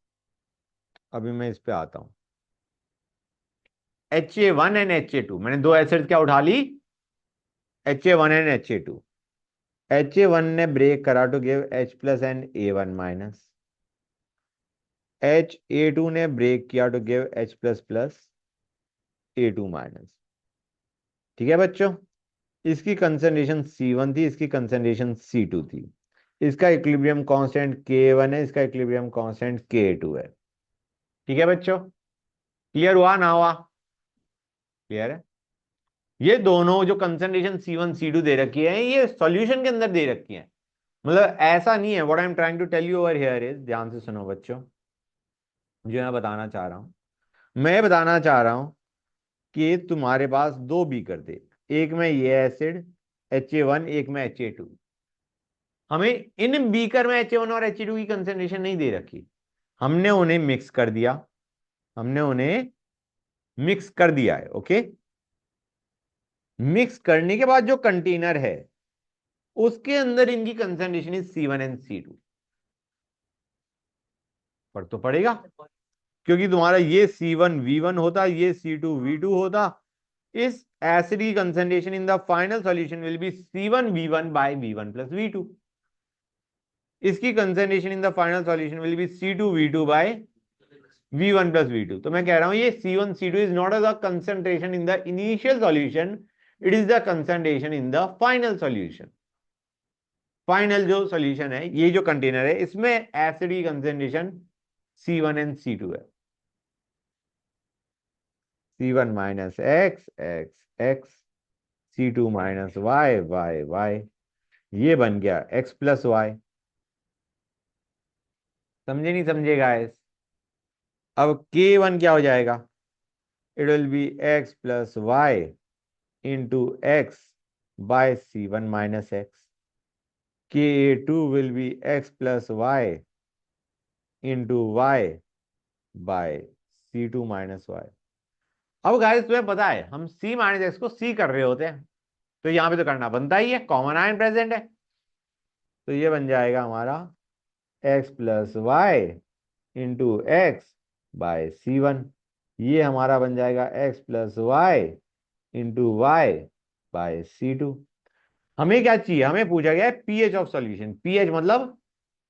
अभी मैं इस पे आता हूं। Ha1 एंड Ha2, मैंने दो एसिड क्या उठा ली? Ha1 and Ha2। Ha1 ने ब्रेक करा to give H plus and A1 minus. Ha2 ने ब्रेक किया to give H plus plus A2 minus. ठीक है बच्चों, इसकी कंसंट्रेशन C1 थी, इसकी कंसंट्रेशन C2 थी। इसका इक्विलिब्रियम कांस्टेंट K1 है, इसका इक्विलिब्रियम कांस्टेंट K2 है। ठीक है बच्चों, क्लियर हुआ ना हुआ? क्लियर है? ये दोनों जो कंसंट्रेशन C1 C2 दे रखी है, ये सॉल्यूशन के अंदर दे रखी है, मतलब ऐसा नहीं है। What I am trying to tell you over here is, ध्यान से सुनो बच्चों, जो मैं बताना चाह रहा हूं, मैं बताना चाह रहा हूं कि तुम्हारे पास दो बीकर थे, एक में ये एसिड Ha1, एक में Ha2। हमें इन बीकर में Ha1 और Ha2 की कंसंट्रेशन नहीं दे रखी, हमने उन्हें मिक्स कर दिया, हमने उन्हें मिक्स कर दिया है। ओके, मिक्स करने के बाद जो कंटेनर है उसके अंदर इनकी concentration is C1 and C2। पर तो पड़ेगा, क्योंकि तुम्हारा ये C1 V1 होता, ये C2 V2 होता। इस एसिड की concentration in the final solution will be C1 V1 by V1 plus V2। इसकी concentration in the final solution will be C2 V2 by V1 plus V2। तो मैं कह रहा हूं ये C1 C2 is not the concentration in the initial solution, it is the concentration in the final solution. Final जो solution है, ये जो कंटेनर है, इसमें एसिड की कंसंट्रेशन C1 एंड C2 है। C1 minus x x x C2 minus Y Y y, ये बन गया x प्लस वाई। समझे नहीं समझे गाइस? अब K1 क्या हो जाएगा? It will be x plus y into x by C1 minus x. Ka2 will be x plus y into y by C2 minus y. अब गाइस तुम्हें पता है हम C माइनस एक्स को C कर रहे होते हैं, तो यहां पे तो करना बनता ही है, कॉमन आयन प्रेजेंट है। तो ये बन जाएगा हमारा x plus y into x by C1। ये हमारा बन जाएगा x plus y into y by C2। हमें क्या चाहिए? हमें पूछा गया है पीएच ऑफ सॉल्यूशन। पीएच मतलब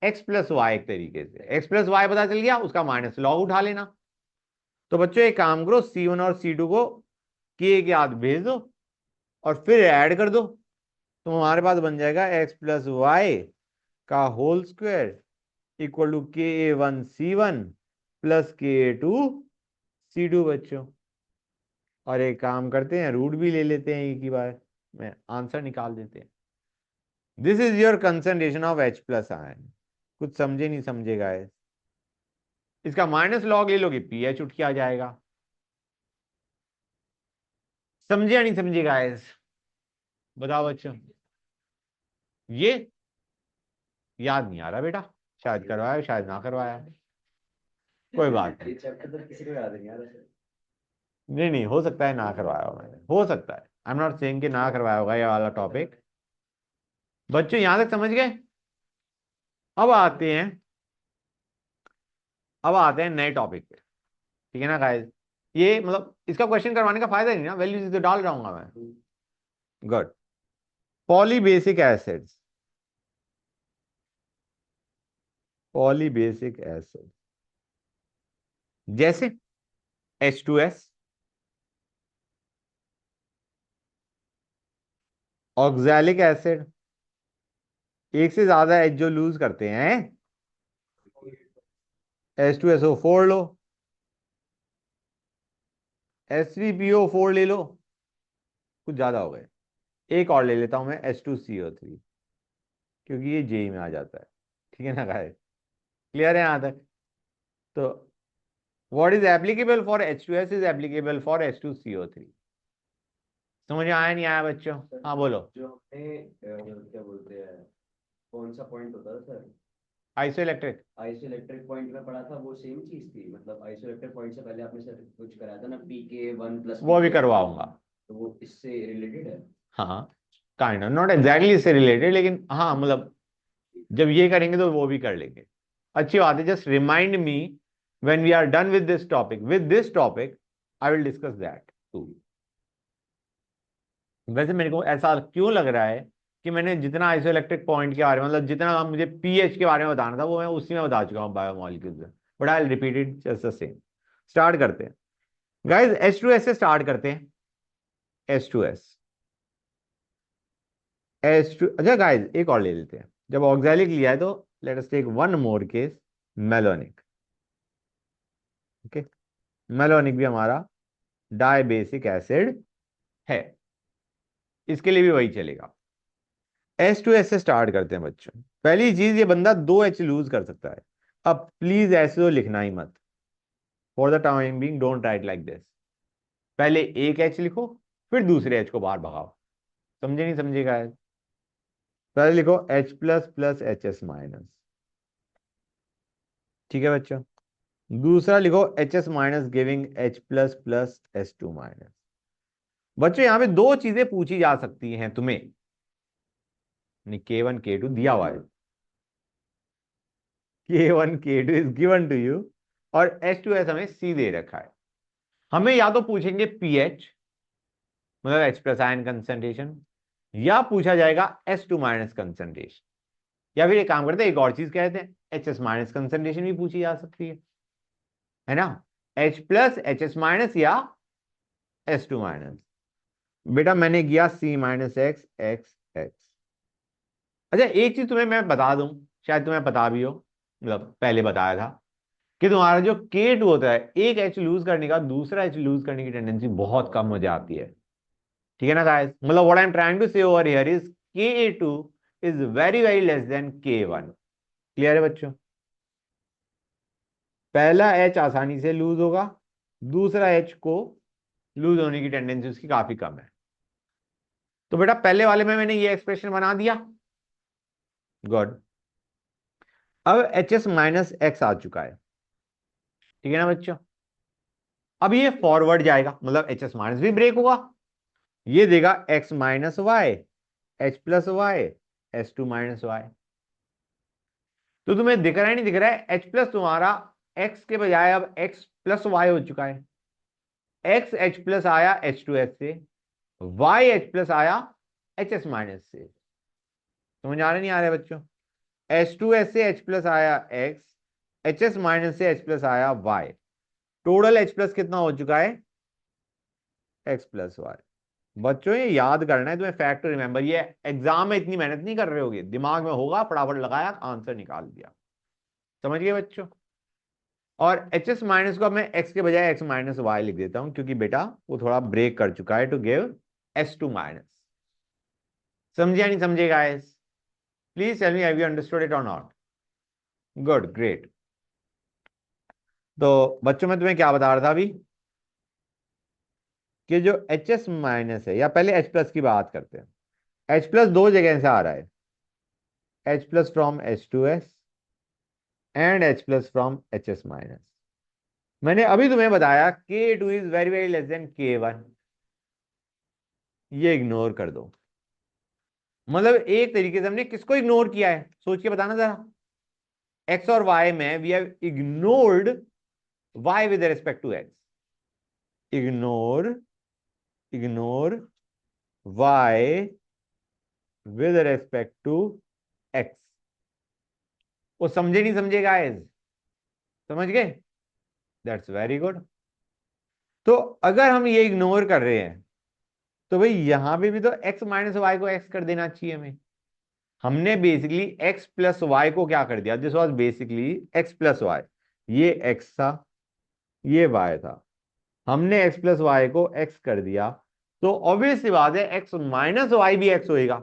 x प्लस वाई, एक तरीके से x प्लस वाई पता चल गया, उसका माइनस लॉग उठा लेना। तो बच्चों एक काम करो, C1 और C2 को k के हाथ भेज दो और फिर ऐड कर दो, तो हमारे पास बन जाएगा x प्लस वाई का whole square equal to Ka1 C1 plus Ka2 C2 बच्चों। और एक काम करते हैं, रूट भी ले लेते हैं एक ही बार में, आंसर निकाल देते हैं। This is your concentration of H plus ion. कुछ समझे नहीं समझे गाइस? इसका माइनस लॉग ले लोगे, पीएच उठ के आ जाएगा। समझे या नहीं समझे गाइस? बताओ बच्चों। ये याद नहीं आ रहा बेटा, शायद करवाया शायद ना करवाया, कोई बात नहीं। ये चैप्टर तो किसी को याद नहीं आ रहा सर। नहीं नहीं, हो सकता है ना करवाया हो मैंने, हो सकता है। आई एम नॉट सेइंग कि ना करवाया होगा ये वाला टॉपिक। बच्चों यहां तक समझ गए? अब आते हैं, अब आते हैं नए टॉपिक पे, ठीक है ना गाइस? ये मतलब इसका क्वेश्चन करवाने का फायदा नहीं ना, वैल्यूज तो डाल रहा हूँ मैं। Good. Polybasic acids, polybasic acid जैसे H2S, ऑक्सैलिक एसिड, एक से ज्यादा H जो लूज करते हैं, H2SO4 लो, H3PO4 ले लो, कुछ ज्यादा हो गए। एक और ले लेता हूं मैं, H2CO3, क्योंकि ये जेई में आ जाता है, ठीक है ना गाइस? क्लियर है यहां तक? तो what is applicable for H2S is applicable for H2CO3। समझ में आया नहीं आया बच्चों? हाँ बोलो। जो हमने क्या बोलते हैं, कौन सा पॉइंट होता था सर? आइसोइलेक्ट्रिक, आइसोइलेक्ट्रिक पॉइंट में पढ़ा था, वो सेम चीज थी? मतलब आइसोइलेक्ट्रिक पॉइंट से पहले आपने सर कुछ कराया था ना, PK1 प्लस वो भी करवाऊंगा। तो वो इससे रिलेटेड है? हाँ काइंड ऑफ, नॉट एग्जैक्टली इससे रिलेटेड, लेकिन हाँ मतलब जब ये करेंगे तो वो भी कर लेंगे। अच्छी बात है। Just remind me when we are done with this topic I will discuss that too. वैसे मेरे को ऐसा क्यों लग रहा है कि मैंने जितना आइसोइलेक्ट्रिक पॉइंट के बारे में, मतलब जितना मुझे पीएच के बारे में बताना था वो मैं उसी में बता चुका हूँ बायोमोलिक्यूल्स में, but I will repeat it just the same. Start करते हैं गाइस, H2S से स्टार्ट करते हैं। H2S, H2, अच्छा गाइस एक और ले लेते हैं। जब ऑक्सैलिक लिया है तो let us take one more case, malonic. Okay, malonic भी हमारा डाइबेसिक एसिड है, इसके लिए भी वही चलेगा। H2S से स्टार्ट करते हैं बच्चों। पहली चीज, ये बंदा 2H लूज कर सकता है। अब प्लीज ऐसे तो लिखना ही मत, for the time being don't write like this. पहले एक H लिखो, फिर दूसरे H को बाहर भगाओ। समझे नहीं समझेगा? पहले लिखो H plus plus HS minus, ठीक है बच्चों? दूसरा लिखो HS minus giving H plus plus H2 minus. बच्चों यहां पे दो चीजें पूछी जा सकती हैं तुम्हें, K1 K2 दिया हुआ है, K1 K2 is given to you, और H2S हमें C दे रखा है। हमें या तो पूछेंगे पीएच मतलब H प्लस आयन कंसंट्रेशन, या पूछा जाएगा H2 माइनस कंसंट्रेशन, या फिर एक काम करते हैं एक और चीज कहते हैं HS माइनस कंसंट्रेशन भी पूछी जा सकती है ना? H प्लस HS माइनस या H2 माइनस। बेटा मैंने किया C minus x x x. अच्छा एक चीज तुम्हें मैं बता दूं, शायद तुम्हें पता भी हो, मतलब पहले बताया था कि तुम्हारा जो K2 होता है, एक H लूज करने का दूसरा H लूज करने की टेंडेंसी बहुत कम हो जाती है। ठीक है ना गाइस, मतलब what I am trying to say over here is Ka2 is very very less than K1। Clear है बच्चों? पहला H आसानी से लूज होगा, दूसरा H को लूज होने की टेंडेंसी उसकी काफी कम है। तो बेटा पहले वाले में मैंने ये एक्सप्रेशन बना दिया, गुड। अब HS माइनस एक्स आ चुका है, ठीक है ना बच्चों? अब ये फॉरवर्ड जाएगा, मतलब HS माइनस भी ब्रेक होगा, ये देगा x minus y, H plus y, S2 minus y. तो तुम्हें दिख रहा है नहीं दिख रहा है, H प्लस तुम्हारा x के बजाय अब x प्लस वाई हो चुका है। x H प्लस आया H2S से, y H प्लस आया HS माइनस से। समझ आ रहा नहीं आ रहा है बच्चों? H2S से H प्लस आया x, HS माइनस से H प्लस आया y, टोटल H प्लस कितना हो चुका है? x plus y. बच्चों ये याद करना है तुम्हें, फैक्ट रिमेंबर। ये एग्जाम में इतनी मेहनत नहीं कर रहे होगे, दिमाग में होगा, फटाफट लगाया आंसर निकाल दिया। समझ गए बच्चों? और HS माइनस को अब मैं x के बजाय x माइनस वाई लिख देता हूं, क्योंकि बेटा वो थोड़ा ब्रेक कर चुका है टू गिव S2 माइनस। समझे या नहीं समझे guys? Please tell me have you understood it और नॉट? Good, great. तो बच्चों मैं तुम्हें क्या बता रहा था अभी, कि जो HS माइनस है, या पहले H प्लस की बात करते हैं। H प्लस दो जगह से आ रहा है, H plus from H2S and H plus from HS minus. मैंने अभी तुम्हें बताया K2 is very very less than K1, ये इग्नोर कर दो। मतलब एक तरीके से हमने किसको इग्नोर किया है, सोच के बताना जरा। x और y में we have ignored y with respect to x, ignore ignore y with respect to x। वो समझे नहीं समझे गाइस? समझ गए? That's very good. तो अगर हम ये इग्नोर कर रहे हैं, तो भाई यहां पे भी तो x माइनस वाई को x कर देना चाहिए हमें। हमने बेसिकली x प्लस वाई को क्या कर दिया, this was basically x plus y. ये x था, ये y था, हमने x प्लस वाई को x कर दिया। तो ऑब्वियस सी बात है x माइनस वाई भी x होएगा।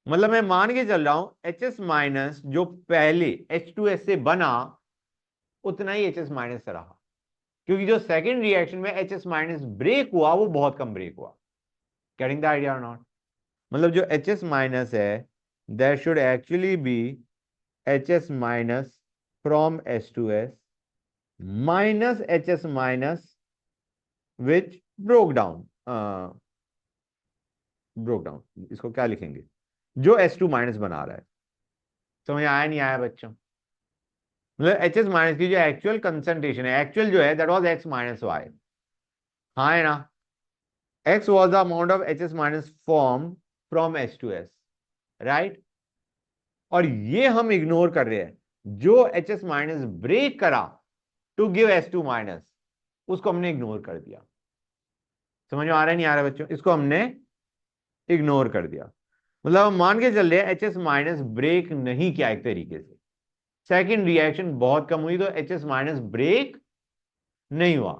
मतलब मैं मान के चल रहा हूं HS माइनस जो पहले H2S से बना, उतना ही HS माइनस से रहा, क्योंकि जो सेकंड रिएक्शन में HS माइनस ब्रेक हुआ वो बहुत कम ब्रेक हुआ। गेटिंग द आइडिया और नॉट? मतलब जो HS माइनस है, that should actually be HS minus from H2S minus HS minus which broke down, इसको क्या लिखेंगे, जो S2 माइनस बना रहा है। समझ आया नहीं आया बच्चों? मतलब HS माइनस की जो एक्चुअल कंसंट्रेशन है, एक्चुअल जो है, that was x minus y. हाँ है ना? x was the amount of HS minus formed from H2S, right? और ये हम इग्नोर कर रहे हैं, जो HS माइनस ब्रेक करा टू गिव S2 माइनस, उसको हमने इग्नोर कर दिया। समझ में आ रहा है नहीं आ रहा है बच्चों? इसको हमने इग्नोर कर दिया। मतलब हम मान के चल रहे हैं HS माइनस ब्रेक नहीं किया एक तरीके से, सेकंड रिएक्शन बहुत कम हुई, तो HS माइनस ब्रेक नहीं हुआ।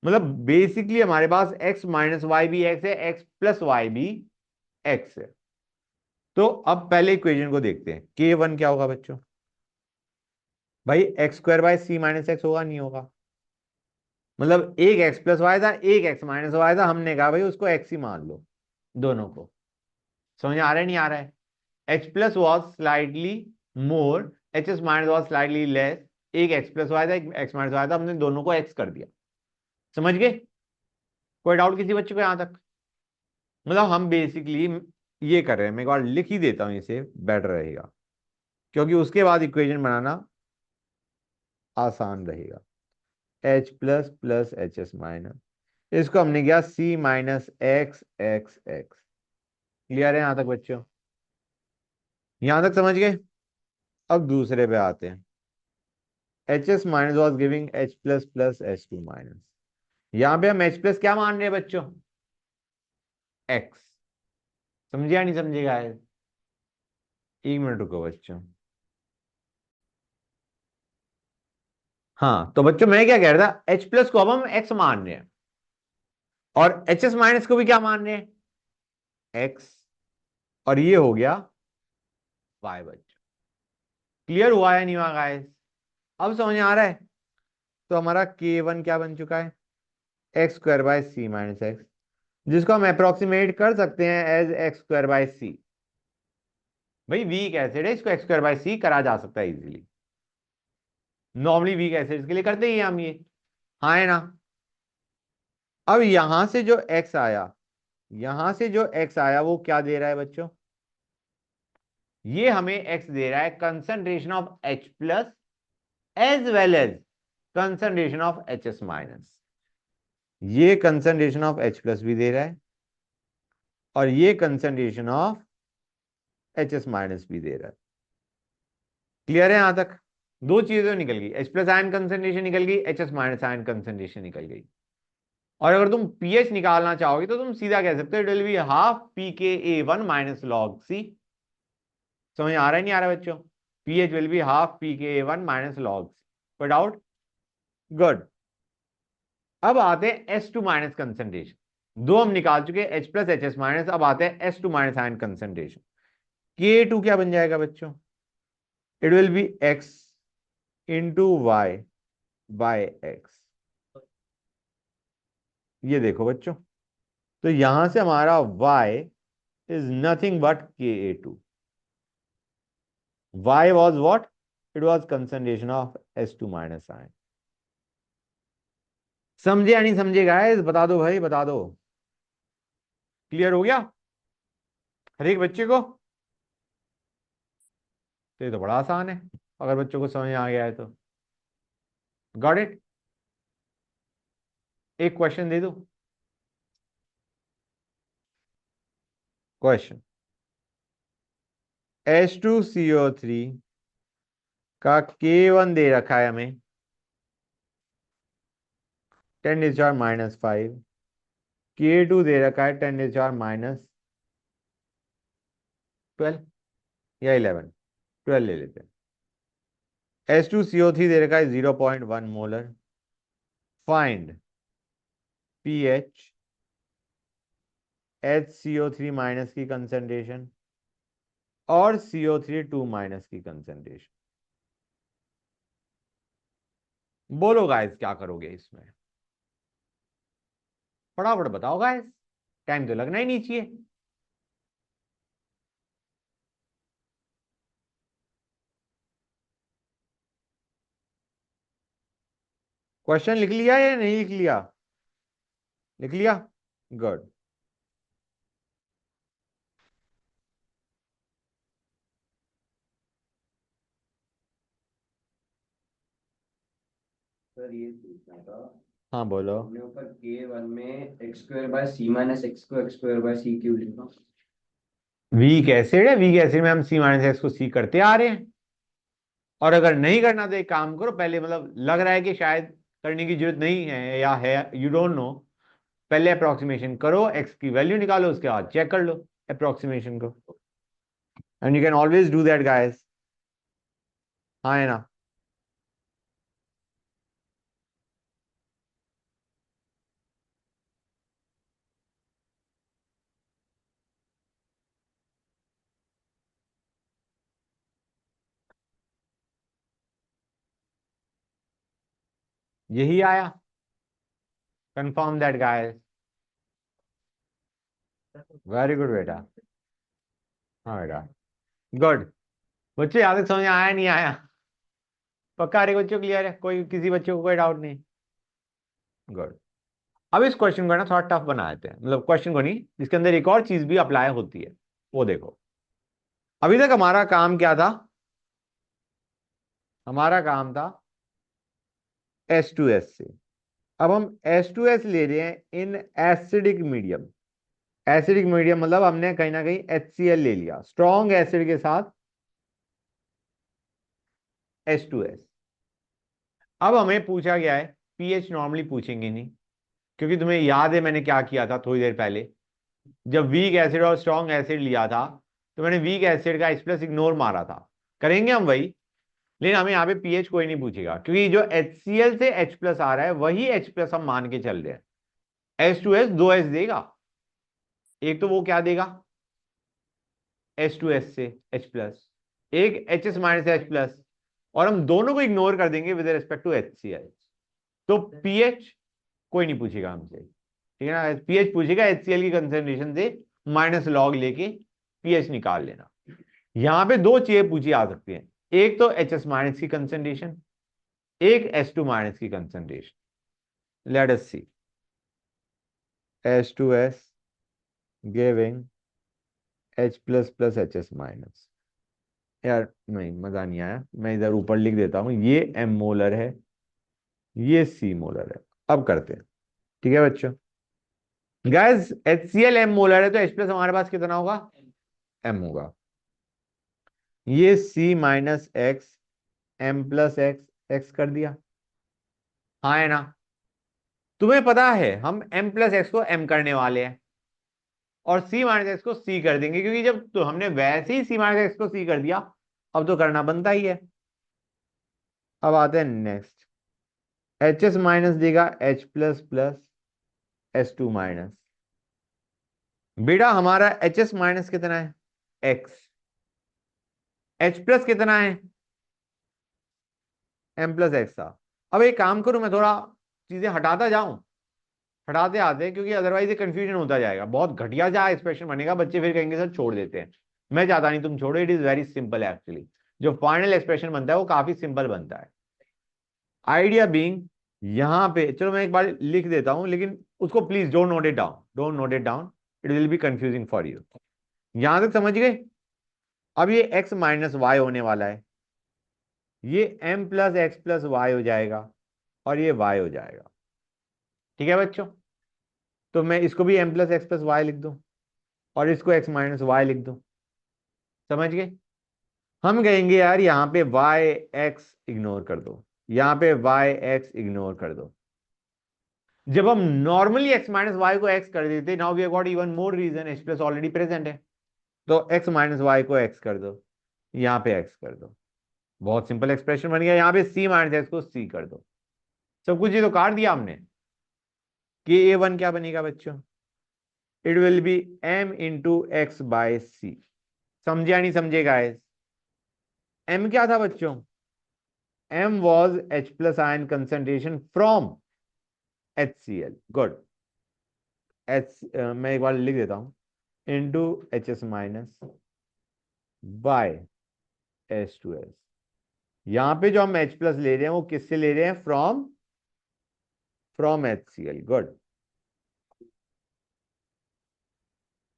मतलब बेसिकली हमारे पास x माइनस वाई भी x है, x प्लस वाई भी x है। तो अब पहले इक्वेशन को देखते हैं, K1 क्या होगा बच्चों? भाई x square by C minus x होगा, नहीं होगा? मतलब एक x प्लस वाई था, एक x माइनस वाई था, हमने कहा भाई उसको x ही मान लो दोनों को। समझ आ रहा है नहीं आ रहा है? h plus was slightly more, HS minus was slightly less, एक x प्लस वाई था, एक x माइनस वाई था, हमने दोनों को x कर दिया। समझ गए? कोई डाउट किसी बच्चे को यहां तक? मतलब हम बेसिकली ये कर रहे हैं, मैं एक बार लिख ही देता हूं, इसे बेटर रहेगा, क्योंकि उसके बाद इक्वेशन बनाना आसान रहेगा। H plus plus HS minus, इसको हमने किया C minus x x x. Clear है यहां तक बच्चों? यहां तक समझ गए? अब दूसरे पे आते हैं। HS minus was giving H plus plus H2 minus. यहां पे हम H प्लस क्या मान रहे हैं बच्चों? X। समझे या नहीं समझेगा? एक मिनट रुको बच्चों। हाँ तो बच्चों मैं क्या कह रहा था, H प्लस को अब हम X मान रहे हैं, और HS माइनस को भी क्या मान रहे हैं, X, और ये हो गया Y बच्चों। क्लियर हुआ या नहीं हुआ गाइस? अब समझ आ रहा है? तो हमारा K1 क्या बन चुका है, x square by C minus x, जिसको हम अप्रोक्सीमेट कर सकते हैं as x square by C. भाई वीक एसिड है, इसको एक्स स्क्वायर बाय सी करा जा सकता है इजीली। नॉर्मली वीक एसिड के लिए करते ही हैं हम ये, हाँ है ना। अब यहां से जो एक्स आया, यहां से जो एक्स आया वो क्या दे रहा है बच्चों, ये हमें एक्स दे रहा है concentration of H plus as well as concentration of HS minus. ये कंसंट्रेशन ऑफ H प्लस भी दे रहा है और ये कंसंट्रेशन ऑफ HS माइनस भी दे रहा है। क्लियर है यहां तक? दो चीजें निकल गई, H प्लस आयन कंसंट्रेशन निकल गई, HS माइनस आयन कंसंट्रेशन निकल गई। और अगर तुम पीएच निकालना चाहोगे तो तुम सीधा कह सकते हो it will be half pKa1 minus log C. समझ आ रहा है नहीं आ रहा बच्चों? pH will be half pKa1 minus log C. कोई डाउट? गुड। अब आते हैं S2 माइनस कंसंट्रेशन। दो हम निकाल चुके हैं, H प्लस HS माइनस। अब आते हैं S2 minus ion concentration. Ka2 क्या बन जाएगा बच्चों, it will be X into y by x. ये देखो बच्चों, तो यहां से हमारा y is nothing but Ka2। y was what? It was concentration of S2 minus ion। समझे या नहीं समझे गाइस? बता दो भाई, बता दो। क्लियर हो गया हर एक बच्चे को? तो ये तो बड़ा आसान है, अगर बच्चों को समझ आ गया है तो। Got it? एक क्वेश्चन दे दो। क्वेश्चन, H2CO3 का K1 दे रखा है हमें 10⁻⁻5, K2 दे रखा है 10⁻⁻12 या 11, 12 ले लेते हैं। H2CO3 दे रखा है 0.1 molar. Find pH, HCO3 minus की कंसंट्रेशन और CO3 2 माइनस की कंसंट्रेशन। बोलो गाइस क्या करोगे इसमें, फटाफट बताओ गाइस, टाइम तो लगना ही नहीं चाहिए। क्वेश्चन लिख लिया या नहीं लिख लिया? लिख लिया, गुड। सर ये पूछना था, हाँ बोलो। हमने ऊपर K1 में x square by C minus x को x square by C cube लिखा। वीक एसिड है, वीक एसिड में हम C माइनस एक्स को C करते आ रहे हैं। और अगर नहीं करना तो एक काम करो, पहले मतलब लग रहा है कि शायद करने की जरूरत नहीं है या है, यू डोंट नो, पहले अप्रोक्सीमेशन करो, एक्स की वैल्यू निकालो, उसके बाद चेक कर लो अप्रोक्सीमेशन को। And you can always do that guys, हाँ है ना। यही आया, confirm that guys. Very good बेटा, हाँ बेटा, गुड। बच्चे याद तक समझ आया नहीं आया? पक्का हर एक बच्चों क्लियर है? कोई किसी बच्चे को कोई डाउट नहीं? गुड। अब इस क्वेश्चन को ना थोड़ा टफ बना देते हैं, मतलब क्वेश्चन को नहीं, इसके अंदर एक और चीज भी अप्लाई होती है, वो देखो। अभी तक हमारा काम क्या था, हमारा काम था H2S से। अब हम H2S ले रहे हैं in acidic medium. Acidic medium मतलब हमने कहीं ना कहीं HCl ले लिया स्ट्रॉन्ग एसिड के साथ H2S। अब हमें पूछा गया है, पीएच नॉर्मली पूछेंगे नहीं, क्योंकि तुम्हें याद है मैंने क्या किया था थोड़ी देर पहले, जब वीक एसिड और स्ट्रॉन्ग एसिड लिया था तो मैंने वीक एसिड का H प्लस इग्नोर मारा था। करेंगे हम वही, लेकिन हमें यहाँ पे पीएच कोई नहीं पूछेगा, क्योंकि जो HCl से H प्लस आ रहा है वही H प्लस हम मान के चल रहे हैं। H2S 2S देगा, एक तो वो क्या देगा H2S से H प्लस, एक HS माइनस H प्लस, और हम दोनों को इग्नोर कर देंगे विद रिस्पेक्ट टू HCl। तो पीएच कोई नहीं पूछेगा हमसे, ठीक है ना। पीएच पूछेगा HCl की कंसेंट्रेशन से माइनस लॉग लेके पीएच निकाल लेना। यहां पे दो चीजें पूछी आ सकती हैं, एक तो HS माइनस की कंसेंट्रेशन, एक H2 माइनस की कंसेंट्रेशन। लेट अस सी H2S giving H plus plus HS minus. यार नहीं, मजा नहीं आया, मैं इधर ऊपर लिख देता हूं, ये M मोलर है, ये C मोलर है। अब करते हैं, ठीक है बच्चों। गैस HCl M मोलर है, तो H प्लस हमारे पास कितना होगा, M होगा। ये C minus x M plus x, x कर दिया, हाँ है ना। तुम्हें पता है हम M प्लस एक्स को M करने वाले हैं और C माइनस एक्स को C कर देंगे, क्योंकि जब तो हमने वैसे ही C माइनस एक्स को C कर दिया, अब तो करना बनता ही है। अब आते हैं नेक्स्ट, HS माइनस देगा H plus plus S2 minus. बेटा हमारा HS माइनस कितना है X, H प्लस कितना है M प्लस एक्स था। अब एक काम करूं, मैं थोड़ा चीजें हटाता जाऊं, हटाते आते हैं, क्योंकि अदरवाइज ये कंफ्यूजन होता जाएगा, बहुत घटिया जा एक्सप्रेशन बनेगा, बच्चे फिर कहेंगे सर छोड़ देते हैं। मैं चाहता नहीं तुम छोड़ो, it is very simple actually. जो फाइनल एक्सप्रेशन बनता है वो काफी सिंपल बनता है। आइडिया बीइंग, यहां पे चलो मैं एक बार लिख देता हूं, लेकिन उसको please don't note it down, don't note it down, it will B confusing for you. यहां तक समझ गए। अब ये x माइनस वाई होने वाला है, ये m plus x plus y हो जाएगा और ये y हो जाएगा, ठीक है बच्चों। तो मैं इसको भी m plus x plus y लिख दूं और इसको x माइनस वाई लिख दूं, समझ गए। हम कहेंगे यार यहाँ पे y x इग्नोर कर दो, यहाँ पे y x इग्नोर कर दो। जब हम नॉर्मली x माइनस वाई को x कर देते, now we have got even more reason, h plus already present है, तो x माइनस वाई को x कर दो, यहाँ पे x कर दो, बहुत सिंपल एक्सप्रेशन बन गया। यहाँ पे c माइनस एक्स को c कर दो, सब कुछ ये तो काट दिया हमने। कि a1 क्या बनेगा बच्चों, it will be m into x by c। समझे या नहीं समझे गाइस। m क्या था बच्चों, m was H plus ion concentration from HCl, good. मैं एक बार लिख देता हूं, into HS minus by H2S। यहां पे जो हम H प्लस ले रहे हैं वो किससे ले रहे हैं, फ्रॉम HCl, गुड।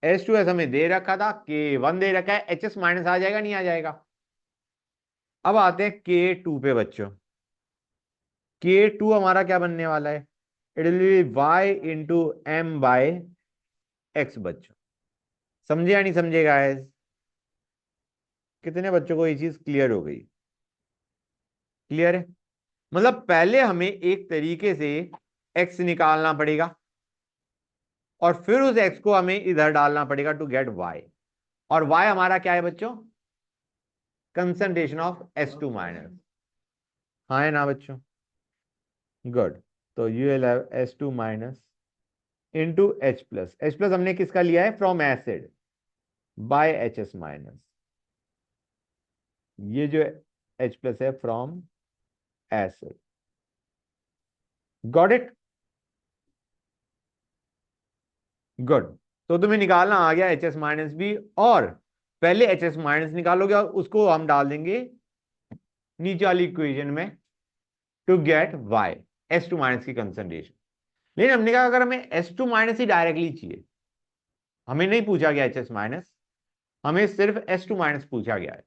H2S हमें दे रखा था, K1 दे रखा है, HS माइनस आ जाएगा नहीं आ जाएगा। अब आते हैं K2 पे बच्चों। K2 हमारा क्या बनने वाला है, it will be y into M by x बच्चों। समझे या नहीं समझे गाइस। कितने बच्चों को ये चीज क्लियर हो गई, क्लियर है। मतलब पहले हमें एक तरीके से x निकालना पड़ेगा और फिर उस x को हमें इधर डालना पड़ेगा टू गेट y, और y हमारा क्या है बच्चों, कंसंट्रेशन ऑफ S2 माइनस, हाँ है ना बच्चों, गुड। तो you will have S2 minus into H plus, H plus हमने किसका लिया है, from acid, by HS minus. ये जो H प्लस है from acid, got it, good. तो तुम्हें निकालना आ गया HS माइनस भी, और पहले HS माइनस निकालोगे और उसको हम डाल देंगे नीचे वाली इक्वेशन में to get y, S2 minus की कंसंट्रेशन। लेकिन हमने कहा अगर हमें S2 माइनस ही डायरेक्टली चाहिए, हमें नहीं पूछा गया HS माइनस, हमें सिर्फ S2 माइनस पूछा गया है,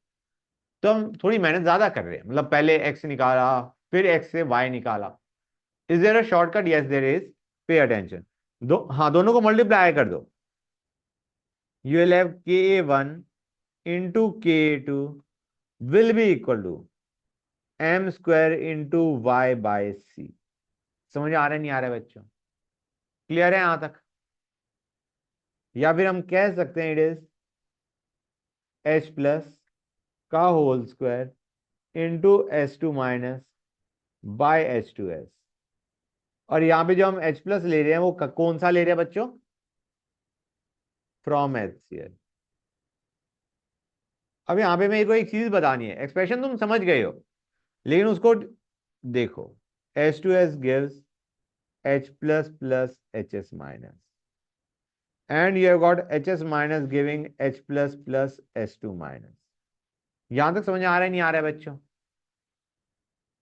तो हम थोड़ी मेहनत ज्यादा कर रहे हैं, मतलब पहले x निकाला फिर x से y निकाला। Is there a shortcut, yes there is, pay attention. हाँ दोनों को मल्टीप्लाई कर दो, you will have K1 into K2 will be equal to m square into y by c। समझ आ रहा है नहीं आ रहा है बच्चों, क्लियर है यहां तक। या फिर हम कह सकते हैं इट इज H प्लस का whole square into S2 minus by H2S। और यहाँ पे जो हम H प्लस ले रहे हैं वो कौन सा ले रहे हैं बच्चों? From HCl। अब यहाँ पे मेरे को एक चीज बतानी है, एक्सप्रेशन तुम समझ गए हो लेकिन उसको देखो। H2S gives H plus plus HS minus and you have got HS minus giving H plus plus H2 minus। यहां तक समझ आ रहा है नहीं आ रहा है बच्चों?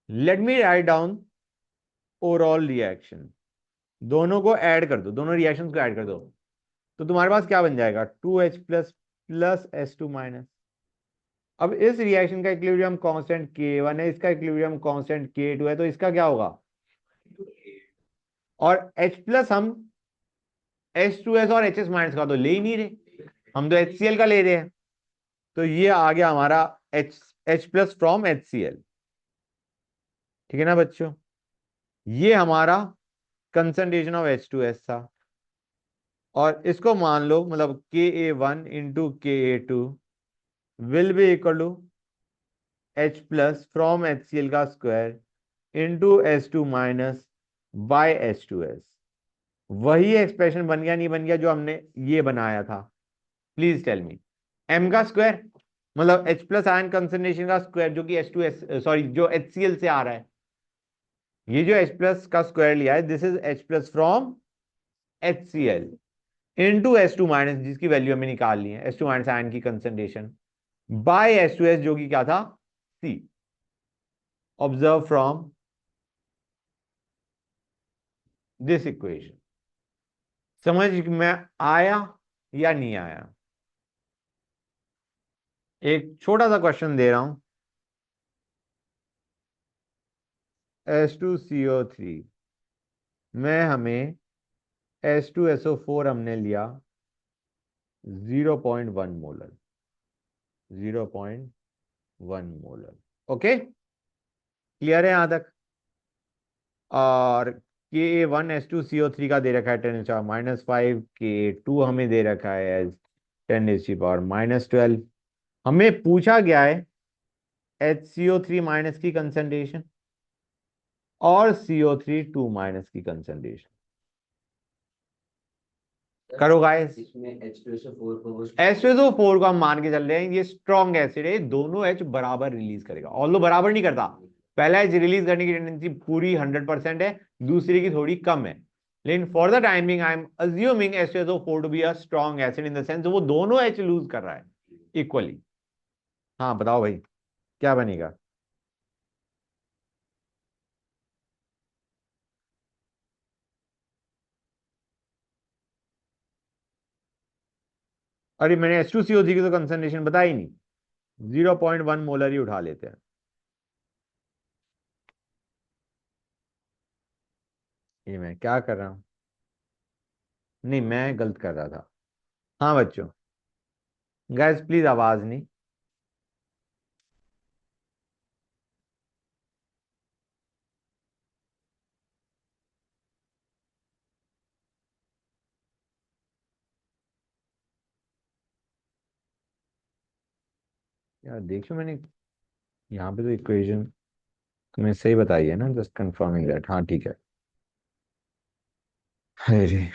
Let me write down overall reaction. दोनों को ऐड कर दो, दोनों रिएक्शंस को ऐड कर दो, तो तुम्हारे पास क्या बन जाएगा? 2H plus plus H2 minus. अब इस रिएक्शन का इक्विलिब्रियम कांस्टेंट K1 है, इसका इक्विलिब्रियम कांस्टेंट K2 है, तो इसका क्या होगा? और H प्लस हम H2S और HS माइनस का तो ले ही नहीं रहे, हम तो HCl का ले रहे हैं। तो ये आ गया हमारा H प्लस फ्रॉम HCl। ठीक है ना बच्चों? ये हमारा कंसंट्रेशन ऑफ H2S था, और इसको मान लो मतलब Ka1 into Ka2 will be equal to H plus from HCl का square into H2 minus by H2S। वही एक्सप्रेशन बन गया नहीं बन गया जो हमने ये बनाया था? Please tell me. M का स्क्वायर मतलब H प्लस आयन कंसंट्रेशन का स्क्वायर जो कि H2S सॉरी जो HCl से आ रहा है, ये जो H प्लस का स्क्वायर लिया है this is H plus from HCl into H2 minus जिसकी वैल्यू हमें निकालनी है, H2 माइनस आयन की कंसंट्रेशन बाय H2S जो कि क्या था? C। Observe from this equation. समझ में आया या नहीं आया? एक छोटा सा क्वेश्चन दे रहा हूं। H2CO3 में हमें H2SO4 हमने लिया 0.1 मोलर, 0.1 मोलर। ओके, क्लियर है यहां तक? और Ka1H2CO3 का दे रखा है 10⁻⁻⁵, Ka2 हमें दे रखा है एज 10⁻⁻12। हमें पूछा गया है HCO3 माइनस की कंसंट्रेशन और CO3 2 माइनस की कंसंट्रेशन। करो गाइस। इसमें H2SO4 को वो H2SO4 को हम मान के चल रहे हैं ये स्ट्रॉन्ग एसिड है, दोनों H बराबर रिलीज करेगा, ऑल्दो बराबर नहीं करता। पहला H रिलीज करने की टेंडेंसी पूरी 100% है, दूसरे की थोड़ी कम है, लेकिन for the timing I am assuming H2SO4 to be a strong acid in the sense वो दोनों H लूज कर रहा है इक्वली। हाँ बताओ भाई क्या बनेगा? अरे मैंने H2CO3 की तो कंसंट्रेशन बताई नहीं, 0.1 मोलर ही उठा लेते हैं। ये मैं क्या कर रहा हूँ? नहीं मैं गलत कर रहा था। हाँ बच्चों, गाइस प्लीज आवाज नहीं। यार देखियो मैंने यहाँ पे तो इक्वेशन तुम्हें सही बताई है ना, जस्ट कंफर्मिंग दैट। हाँ ठीक है। अरे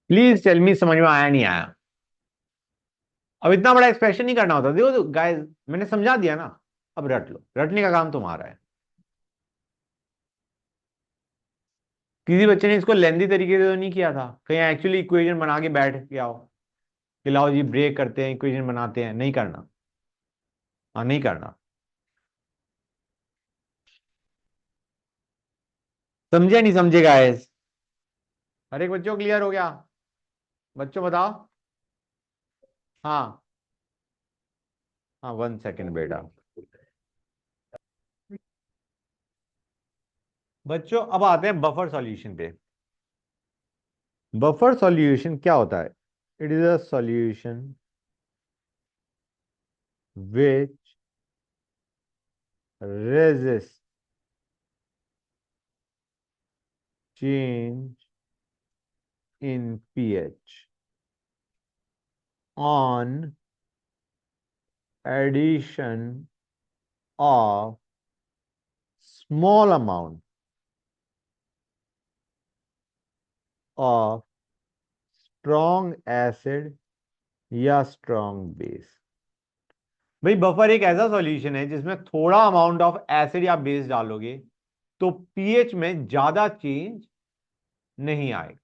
प्लीज टेल मी समझ में आया नहीं आया? अब इतना बड़ा एक्सप्रेशन नहीं करना होता, देखो गाइस मैंने समझा दिया ना, अब रट लो, रटने का काम तुम्हारा है। किसी बच्चे ने इसको लेंदी तरीके से तो नहीं किया था, कहीं एक्चुअली इक्वेशन बना के बैठ के आओ कि लाओ जी ब्रेक करते हैं इक्वेशन बनाते हैं, नहीं करना। हाँ नहीं करना। समझे नहीं समझे गाइस? हर एक बच्चों क्लियर हो गया? बच्चों बताओ। हाँ हाँ, 1 सेकेंड बेटा। बच्चों अब आते हैं बफर सॉल्यूशन पे। बफर सॉल्यूशन क्या होता है? It is a solution which resist change in pH on addition of small amount of strong acid या strong base। भाई बफर एक ऐसा सॉल्यूशन है जिसमें थोड़ा अमाउंट ऑफ एसिड या बेस डालोगे तो पीएच में ज्यादा चेंज नहीं आएगा।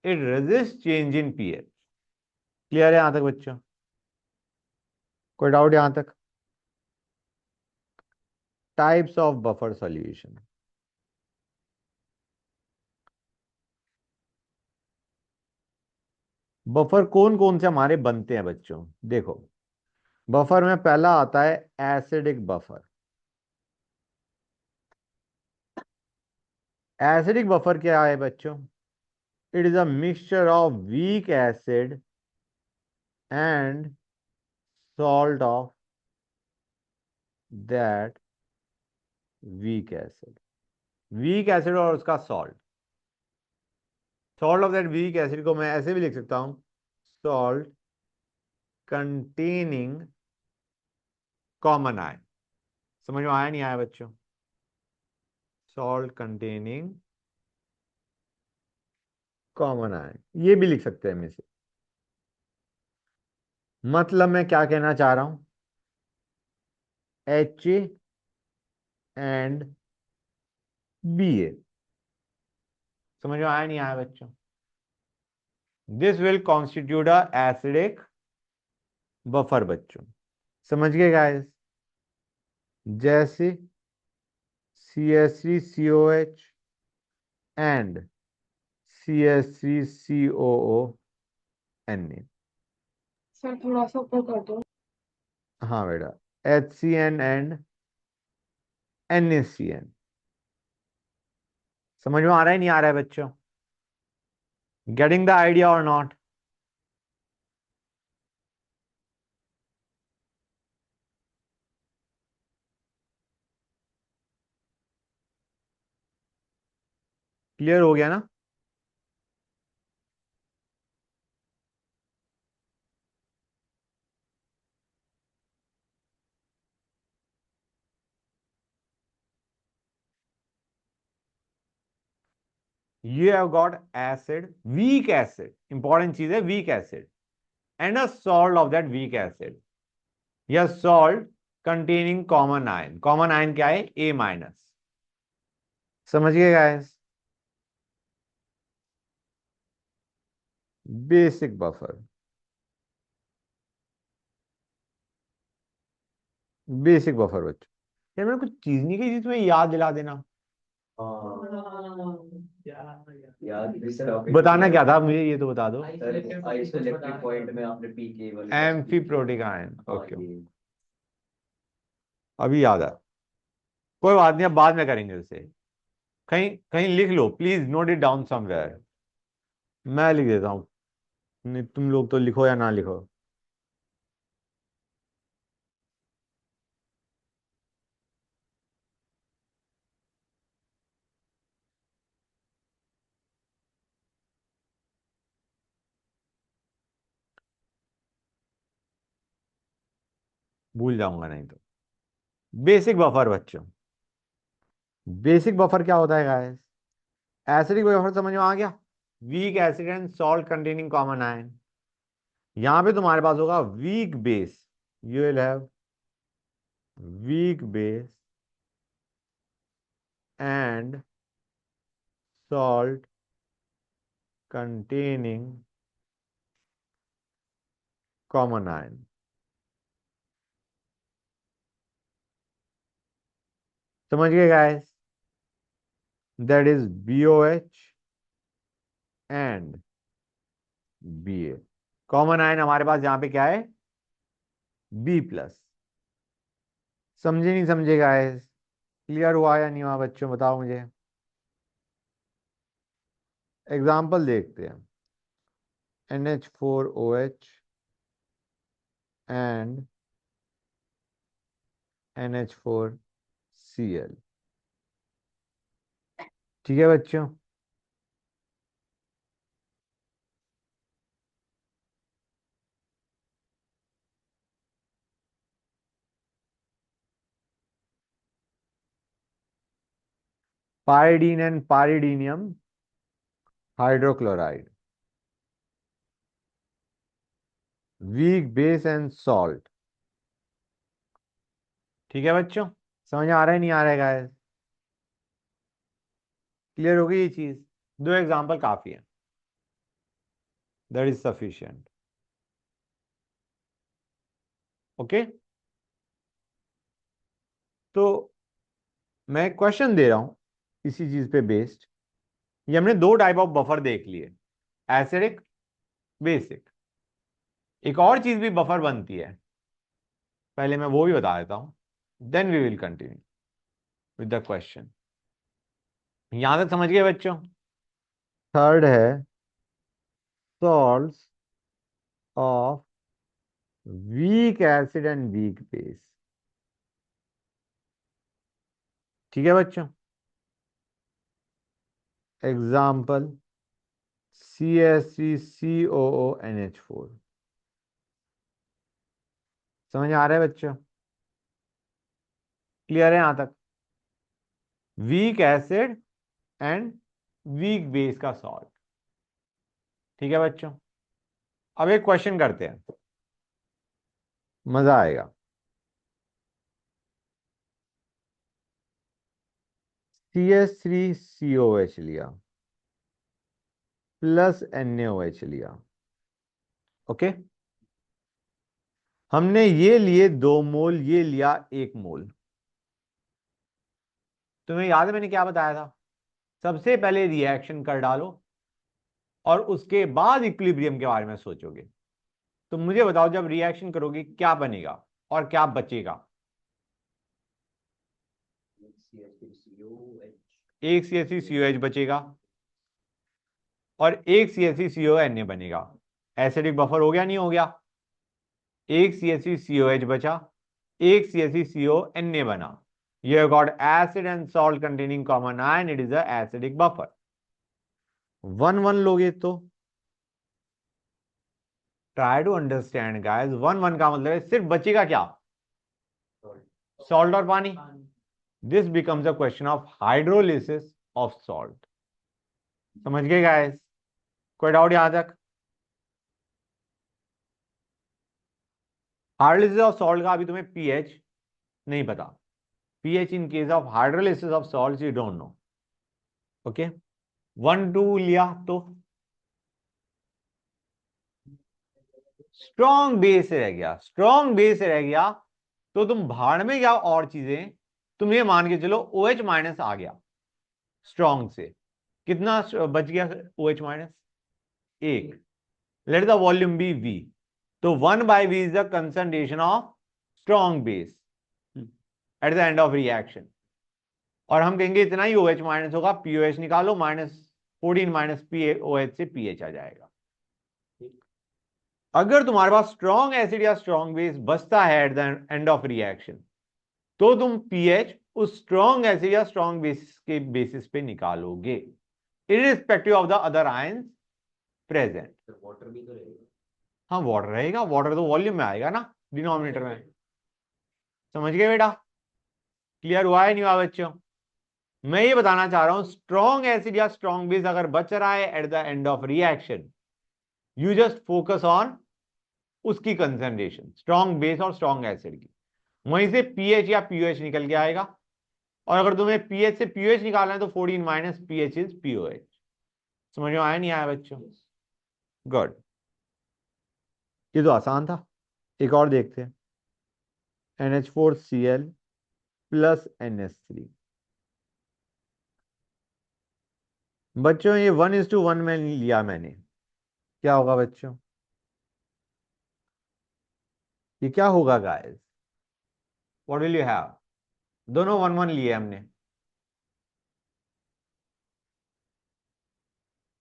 It resist change in pH. Clear है यहां तक बच्चों? कोई डाउट यहां तक? Types of buffer solution. Buffer कौन कौन से हमारे बनते हैं बच्चों? देखो, बफर में पहला आता है एसिडिक बफर। एसिडिक बफर क्या है बच्चों? It is a mixture of weak acid and salt of that week acid. Weak acid और उसका salt. Salt of that weak acid को मैं ऐसे भी लिख सकता हूं, सॉल्ट कंटेनिंग कॉमन आयन। समझ में आया नहीं आया बच्चों? सॉल्ट कंटेनिंग कॉमन आयन ये भी लिख सकते हैं हम इसे। मतलब मैं क्या कहना चाह रहा हूं, एच एंड बी ए। समझ में आया नहीं आया बच्चों? This will constitute a acidic buffer बच्चों। समझ गए गाइस? जैसे CH3COH एंड CH3COONA। सर थोड़ा सा ऊपर कर दो। हाँ बेटा, HCN एंड NaCN। समझ में आ रहा है नहीं आ रहा है बच्चों? गेटिंग द आइडिया और नॉट? क्लियर हो गया ना? You have got acid, weak acid, important चीज है weak acid, and a salt of that weak acid या salt containing common ion। common ion क्या है? A minus. समझ गए guys? Basic buffer. Basic buffer बच्चों, यार मैंने कुछ चीज नहीं कही थी तुम्हें याद दिला देना। याद भी सर आप बताना क्या था मुझे, ये तो बता दो। सर आइसोइलेक्ट्रिक पॉइंट में आपने पीके वाले एम्फीप्रोटिक आयन। हाँ ओके, ये अभी याद है। कोई बात नहीं, अब बाद में करेंगे उसे। कहीं कहीं लिख लो please, note it down somewhere. मैं लिख देता हूँ, नहीं तुम लोग तो लिखो या ना लिखो। भूल जाऊंगा नहीं तो। बेसिक बफर बच्चों, बेसिक बफर क्या होता है गाइस? एसिडिक बफर समझ में आ गया? Week acid and salt containing common ion. यहां पे तुम्हारे पास होगा weak base. You will have week base and salt containing common ion. समझ गए guys? That is BOH and BA। Common ion हमारे पास यहाँ पे क्या है, B+। समझे नहीं समझे गाइस? क्लियर हुआ या नहीं हुआ बच्चों, बताओ मुझे। एग्जाम्पल देखते हैं। NH4OH and NH4Cl। ठीक है बच्चों, pyridine and pyridinium hydrochloride, weak base and salt. ठीक है बच्चों, समझ आ रहा है नहीं आ रहा है गाइस? क्लियर हो गई ये चीज? दो एग्जांपल काफी है, दैट इज सफिशिएंट। ओके, तो मैं क्वेश्चन दे रहा हूं इसी चीज पे बेस्ड। ये हमने दो टाइप ऑफ बफर देख लिए, एसिडिक, बेसिक। एक और चीज भी बफर बनती है, पहले मैं वो भी बता देता हूं, then we will continue with the question. यहां तक समझ गए बच्चों? थर्ड है salts of weak acid and weak base. ठीक है बच्चों, एग्जाम्पल CH3COONH4। समझ आ रहा है बच्चों? क्लियर है यहां तक? Week acid and weak base का सॉल्ट। ठीक है बच्चों, अब एक क्वेश्चन करते हैं, मजा आएगा। CH3COH लिया प्लस NaOH लिया। ओके, हमने ये लिए 2 मोल, ये लिया 1 मोल। तुम्हें याद है मैंने क्या बताया था? सबसे पहले रिएक्शन कर डालो और उसके बाद इक्विलिब्रियम के बारे में सोचोगे। तो मुझे बताओ, जब रिएक्शन करोगे क्या बनेगा और क्या बचेगा? एक CH3COH बचेगा और एक CH3CONA बनेगा। एसिडिक बफर हो गया नहीं हो गया? एक CH3COH बचा, एक CH3CONA बना। You have got acid and salt containing common ion, it is a acidic buffer। 1 1 लोगे तो ट्राई टू अंडरस्टैंड गाइस, 1 1 का मतलब है सिर्फ बचेगा क्या? सॉल्ट और पानी। This becomes a question of hydrolysis of salt. समझ गए गाइस? कोई डाउट यहां तक? हाइड्रोलिसिस ऑफ सॉल्ट का अभी तुम्हें पीएच नहीं पता। PH in case of hydrolysis of salt you don't know. Okay, 1 2 लिया तो स्ट्रॉन्ग बेस रह गया, स्ट्रॉन्ग बेस रह गया तो तुम भाड़ में क्या और चीजें, तुम ये मान के चलो OH- आ गया स्ट्रॉन्ग से। कितना बच गया OH-? 1। Let the volume be V। तो 1/V is the concentration of strong base at the end of reaction. और हम कहेंगे इतना ही OH- होगा, POH निकालो, -14 POH से pH आ जाएगा। अगर तुम्हारे पास स्ट्रॉन्ग एसिड या स्ट्रॉन्ग बेस बचता है eight the end of reaction, तो तुम pH उस स्ट्रॉन्ग एसिड या स्ट्रॉन्ग बेस के बेसिस पे निकालोगे, irrespective of the other ions present. Water भी तो रहेगा। हाँ वाटर रहेगा, वाटर तो वॉल्यूम में आएगा ना, डिनोमिनेटर में। समझ गए बेटा? क्लियर हुआ है नहीं हुआ बच्चों? मैं ये बताना चाह रहा हूं, स्ट्रॉन्ग एसिड या स्ट्रॉन्ग बेस अगर बच रहा है eight the end of reaction, you just focus on उसकी कंसंट्रेशन, स्ट्रॉन्ग बेस और स्ट्रॉन्ग एसिड की। वहीं से पीएच या पीओएच निकल के आएगा। और अगर तुम्हें पीएच से पीओएच निकालना है तो 14 - पीएच इज पीओएच। समझ में आया नहीं आया बच्चों? गुड, ये तो आसान था। एक और देखते हैं, NH4Cl प्लस NH3। बच्चों ये 1:1 में लिया मैंने, क्या होगा बच्चों? ये क्या होगा guys? What will you have? दोनों 1 1 लिए हमने।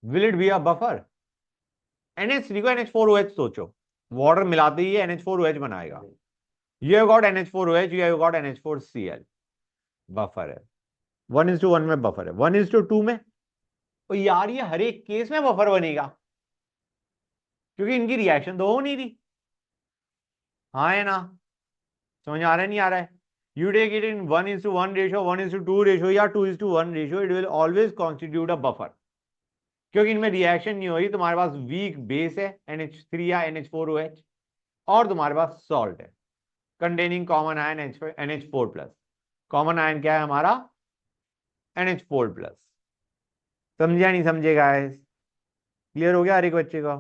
Will it be a buffer? NH3 को NH4OH सोचो, वाटर मिलाते ही NH4OH बनाएगा। You have got NH4OH, you have got NH4Cl, buffer है। 1:1 में बफर है, 1:2 में तो यार ये हर एक केस में बफर बनेगा, क्योंकि इनकी रिएक्शन तो हो नहीं रही। हाँ है ना? समझ आ रहा है नहीं आ रहा है? You take it in 1:1 ratio, 1:2 ratio या 2:1 ratio, it will always constitute a buffer, क्योंकि इनमें रिएक्शन नहीं हो रही। तुम्हारे पास वीक बेस है NH3 या NH4OH, और तुम्हारे पास सॉल्ट है containing common ion NH4+। Common ion क्या है हमारा? NH4+। समझा नहीं समझे गाइस? क्लियर हो गया हर एक बच्चे का?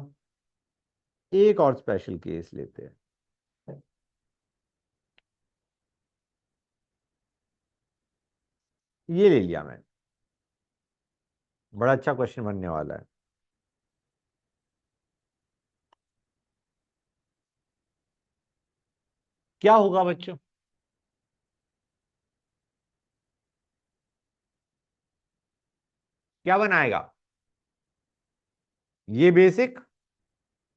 एक और स्पेशल केस लेते हैं। ये ले लिया मैंने, बड़ा अच्छा क्वेश्चन बनने वाला है। क्या होगा बच्चों? क्या बनाएगा? ये बेसिक,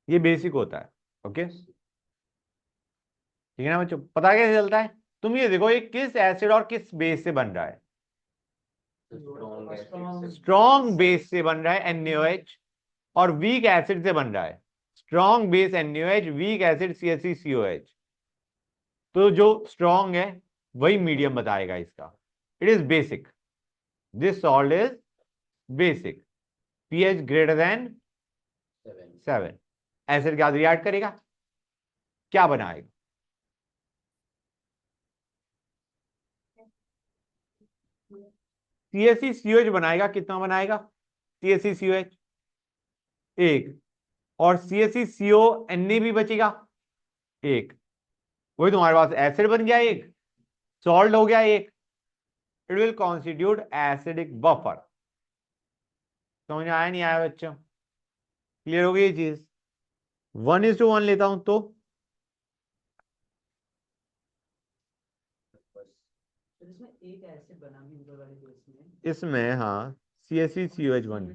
ये बेसिक होता है। ओके ठीक है ना बच्चों? पता कैसे चलता है? तुम ये देखो, ये किस एसिड और किस बेस से बन रहा है? स्ट्रॉन्ग बेस से बन रहा है NaOH, और वीक एसिड से बन रहा है strong base NaOH, weak acid CH3COH। तो जो स्ट्रॉन्ग है वही मीडियम बताएगा इसका। It is basic, this salt is basic, pH greater than 7। Acid क्या रिएक्ट करेगा? क्या बनाएगा? CH3COH बनाएगा। कितना बनाएगा CH3COH? एक। और CH3CO Na भी बचेगा एक। वही तुम्हारे पास एसिड बन गया एक, सॉल्ट हो गया एक। It will constitute acidic buffer. समझ आया नहीं आया बच्चों? क्लियर हो गई ये चीज? 1:1 लेता हूं तो इसमें एक ऐसे बना भी ऊपर वाले केस में, इसमें हाँ CH3COH1।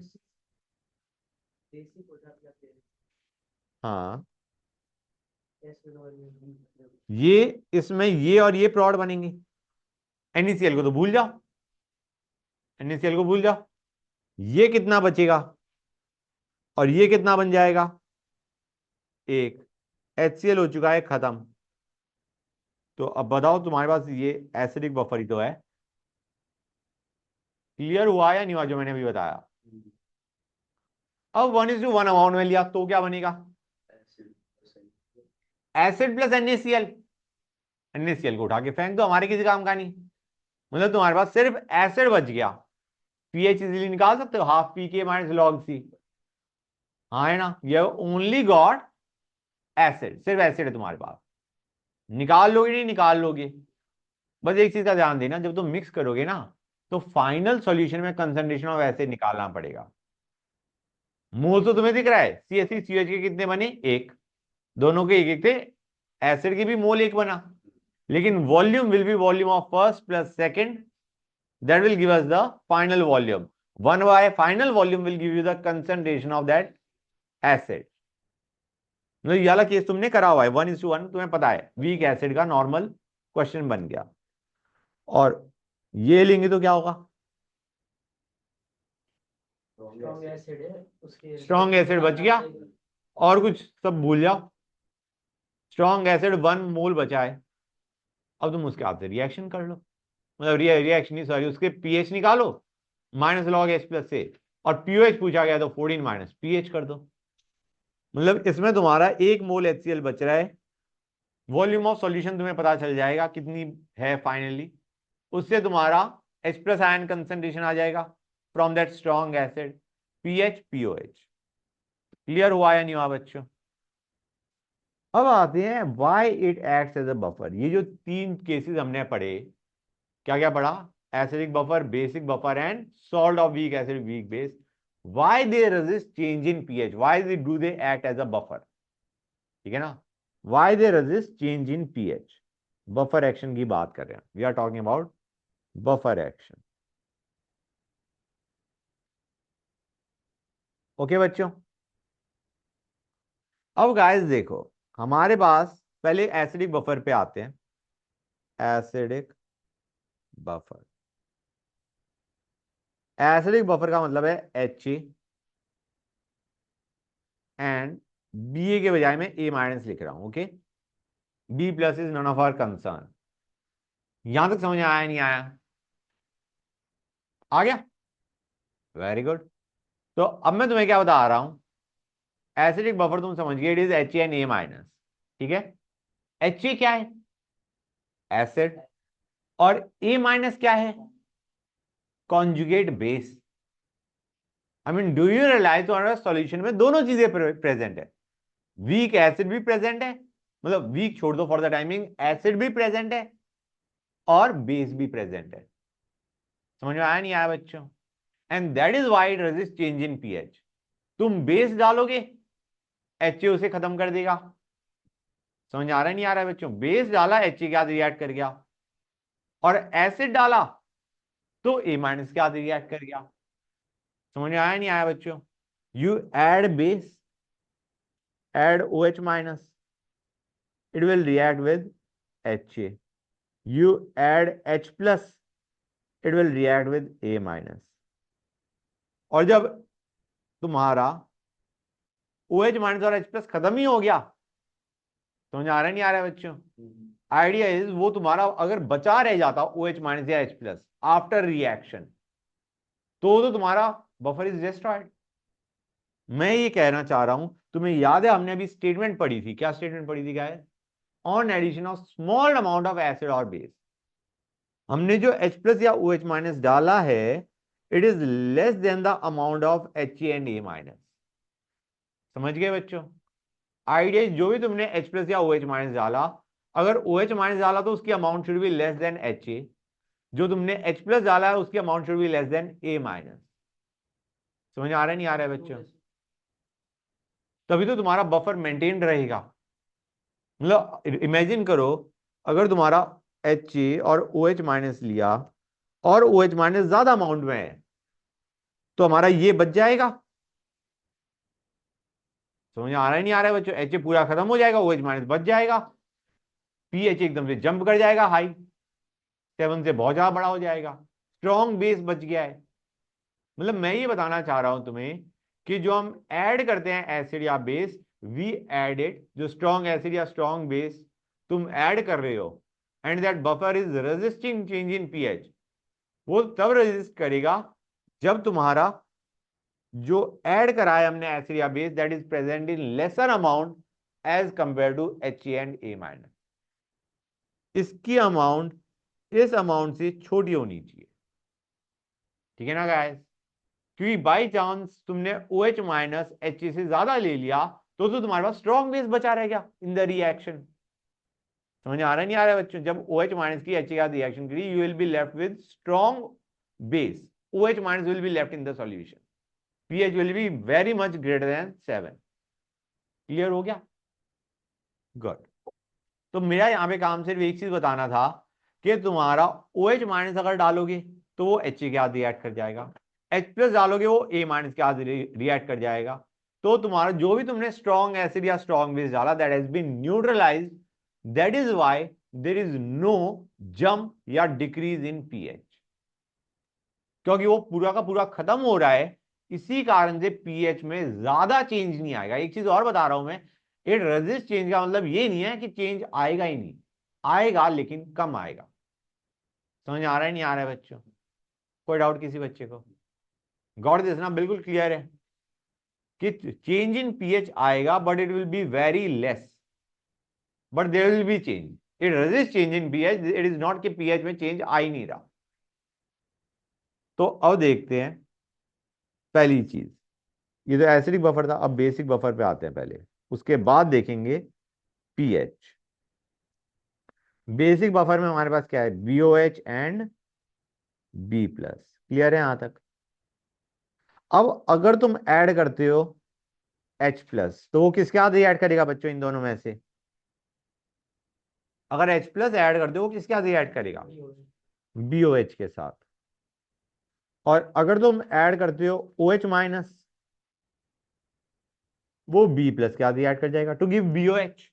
बेसिक होता है। हाँ ये इसमें ये और ये प्रोड बनेंगे। NaCl को तो भूल जाओ, NaCl को भूल जाओ। ये कितना बचेगा और ये कितना बन जाएगा? एक। HCl हो चुका है खत्म। तो अब बताओ तुम्हारे पास ये एसिडिक बफर ही तो है। क्लियर हुआ या नहीं हुआ जो मैंने अभी बताया? अब 1:1 अमाउंट में लिया तो क्या बनेगा? Acid plus NaCl। NaCl को उठा के फेंक दो, हमारे किसी काम का नहीं। मतलब तुम्हारे पास सिर्फ एसिड बच गया। pH इजीली निकाल सकते हो, half pK minus log C। हाँ है ना? ये ओनली गॉट एसिड, सिर्फ एसिड है तुम्हारे पास। निकाल लोगे नहीं निकाल लोगे? बस एक चीज का ध्यान देना, जब तुम मिक्स करोगे ना तो फाइनल सॉल्यूशन में कंसंट्रेशन ऑफ एसिड निकालना पड़ेगा। मोल तो तुम्हें दिख रहा है, CH3COH के कितने बने? एक। दोनों के एक एक थे, एसिड की भी मोल एक बना। लेकिन volume will be volume of first plus second, that will give us the final volume. 1 by final volume will give you the concentration of that acid. मतलब ये वाला केस तुमने करा हुआ है 1:1, तुम्हें पता है वीक एसिड का नॉर्मल क्वेश्चन बन गया। और ये लेंगे तो क्या होगा? स्ट्रॉन्ग एसिड बच गया और कुछ सब भूल जाओ। स्ट्रॉन्ग एसिड 1 मोल बचा है। अब तुम उसके हाथ से रिएक्शन कर लो, मतलब रिएक्शन नहीं सॉरी, उसके pH निकालो माइनस log H प्लस से, और pOH पूछा गया तो 14 माइनस pH कर दो। मतलब इसमें तुम्हारा 1 मोल HCl बच रहा है। वॉल्यूम ऑफ सॉल्यूशन तुम्हें पता चल जाएगा कितनी है फाइनली। उससे तुम्हारा H प्लस आयन कंसेंट्रेशन आ जाएगा from that strong acid, pH pOH। Clear हुआ या नहीं हुआ बच्चों? अब आते हैं why it acts as a buffer. ये जो 3 केसेस हमने पढ़े, क्या क्या पढ़ा? Acidic buffer, basic buffer and salt of weak acid weak base. Why they resist change in pH, why do they act as a buffer? ठीक है ना? Why they resist change in pH. Buffer action की बात कर रहे हैं, we are talking about buffer action. Okay बच्चों, अब गाइस देखो, हमारे पास पहले एसिडिक बफर पे आते हैं। एसिडिक बफर, एसिडिक बफर का मतलब है एच एंड बी ए के बजाय मैं ए माइनस लिख रहा हूं। Okay, B plus is none of our concern. यहां तक समझ में आया नहीं आया? आ गया, वेरी गुड। तो अब मैं तुम्हें क्या बता रहा हूं, एसिडिक बफर तुम समझ गए, it is H N A minus. ठीक है, एच क्या है? एसिड। और ए माइनस क्या है? Conjugate base. I mean do you realise तुम्हारे सॉल्यूशन में दोनों चीजें प्रेजेंट है। वीक एसिड भी प्रेजेंट है, मतलब वीक छोड़ दो फॉर द टाइमिंग, एसिड भी प्रेजेंट है और बेस भी प्रेजेंट है। समझ में आया नहीं आया बच्चों? And that is why it resist change in pH. तुम बेस डालोगे, एच उसे खत्म कर देगा। समझ आ रहा है नहीं आ रहा है बच्चों? बेस डाला, एच के साथ रिएक्ट कर गया, और एसिड डाला तो ए माइनस के साथ रिएक्ट कर गया। समझ में आया नहीं आया बच्चों? You add base, add OH minus, it will react with HA. You add H plus, it will react with A minus. और जब तुम्हारा OH माइनस और H प्लस खत्म ही हो गया, समझ आ रहा है नहीं आ रहा है बच्चों? आइडिया इज वो तुम्हारा अगर बचा रह जाता OH माइनस या H प्लस आफ्टर रिएक्शन, तो तुम्हारा बफर इज डिस्ट्रॉयड। मैं ये कहना चाह रहा हूं, तुम्हें याद है हमने अभी स्टेटमेंट पढ़ी थी, क्या स्टेटमेंट पढ़ी थी? क्या है? On addition of small amount of acid और बेस, हमने जो H प्लस या OH माइनस डाला है, it is less than the amount of H and A minus. समझ गए बच्चों? आइडिया, जो भी तुमने H प्लस या OH माइनस डाला, अगर OH माइनस डाला तो उसकी amount should be less than HA, जो तुमने H प्लस डाला है उसकी amount should be less then A minus. समझ आ रहा है नहीं आ रहा है बच्चों? तभी तो तुम्हारा बफर मेंटेन रहेगा। मतलब इमेजिन करो, अगर तुम्हारा HA और OH माइनस लिया और OH माइनस ज्यादा अमाउंट में है, तो हमारा ये बच जाएगा। समझ आ रहा है नहीं आ रहा है बच्चों? एच पूरा खत्म हो जाएगा, OH माइनस बच जाएगा, पीएच एकदम से जंप कर जाएगा, हाई 7 से बहुत ज्यादा बड़ा हो जाएगा, स्ट्रॉन्ग बेस बच गया है। मतलब मैं ये बताना चाह रहा हूं तुम्हें कि जो हम ऐड करते हैं एसिड या बेस, वी एडेड, जो स्ट्रॉन्ग एसिड या स्ट्रॉन्ग बेस तुम ऐड कर रहे हो, and that buffer is resisting change in pH, वो तब रेजिस्ट करेगा जब तुम्हारा जो ऐड कराया हमने एसिड या base, that is present in lesser amount as compare to H and A minus. इसकी अमाउंट इस अमाउंट से छोटी होनी चाहिए। ठीक है ना गाइस? क्योंकि बाई चांस तुमने OH माइनस एच से ज्यादा ले लिया, तो तुम्हारे पास स्ट्रॉन्ग बेस बचा रह गया इन द रिएक्शन। समझ आ रहा है नहीं आ रहा है बच्चों? जब OH माइनस की एच के साथ रिएक्शन करी, you will be left with strong base, OH minus will be left in the solution, pH will be very much greater than 7। Clear हो गया? गुड। तो मेरा यहां पे काम सिर्फ एक चीज बताना था कि तुम्हारा OH माइनस अगर डालोगे तो वो H के साथ रिएक्ट कर जाएगा, H प्लस डालोगे वो A माइनस के साथ रिएक्ट कर जाएगा। तो तुम्हारा जो भी तुमने स्ट्रॉन्ग एसिड या स्ट्रॉन्ग बेस डाला, that has been neutralised, that is why there is no jump या डिक्रीज इन पीएच, क्योंकि वो पूरा का पूरा खत्म हो रहा है। इसी कारण से पीएच में ज्यादा चेंज नहीं आएगा। एक चीज और बता रहा हूं मैं, इट रेजिस्ट चेंज का मतलब ये नहीं है कि चेंज आएगा ही नहीं, आएगा लेकिन कम आएगा। समझ आ रहा है नहीं आ रहा है बच्चों? कोई डाउट किसी बच्चे को? गॉड दिस ना बिल्कुल क्लियर है कि चेंज इन पीएच आएगा, but it will be very less, but there will be change. It resist change in pH, it is not कि पीएच में चेंज आ ही नहीं रहा। तो अब देखते हैं पहली चीज, ये तो एसिडिक बफर था, अब बेसिक बफर पे आते हैं पहले, उसके बाद देखेंगे पीएच। बेसिक बफर में हमारे पास क्या है? BOH and B plus. Clear है यहां तक? अब अगर तुम ऐड करते हो H प्लस, तो वो किसके साथ रिएक्ट करेगा बच्चों इन दोनों में से? अगर H प्लस ऐड कर दो, किसके साथ ऐड करेगा? BOH के साथ। और अगर तुम ऐड करते हो OH माइनस, वो B प्लस के साथ ऐड कर जाएगा टू गिव BOH।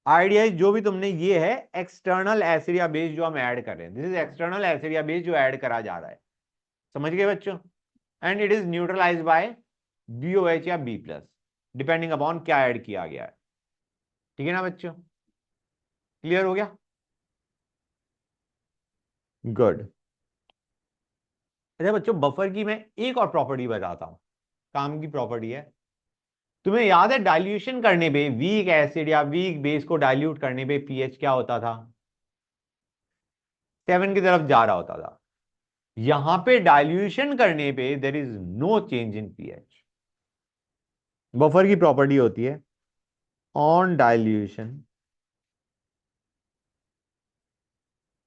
आइडिया जो भी तुमने, ये है एक्सटर्नल एसिड या बेस जो हम ऐड कर रहे हैं, दिस इज एक्सटर्नल एसिड या बेस जो ऐड करा जा रहा है। समझ गए बच्चों? And it is neutralised by BOH या B प्लस, डिपेंडिंग अपॉन क्या ऐड किया गया है। ठीक है ना बच्चों? क्लियर हो गया? गुड। अच्छा बच्चों, बफर की मैं एक और प्रॉपर्टी बताता हूं, काम की प्रॉपर्टी है। तुम्हें याद है डाइल्यूशन करने पे वीक एसिड या वीक बेस को डाइल्यूट करने पे पीएच क्या होता था? 7 की तरफ जा रहा होता था। यहां पे डाइल्यूशन करने पे there is no change in pH. Buffer की प्रॉपर्टी होती है on dilution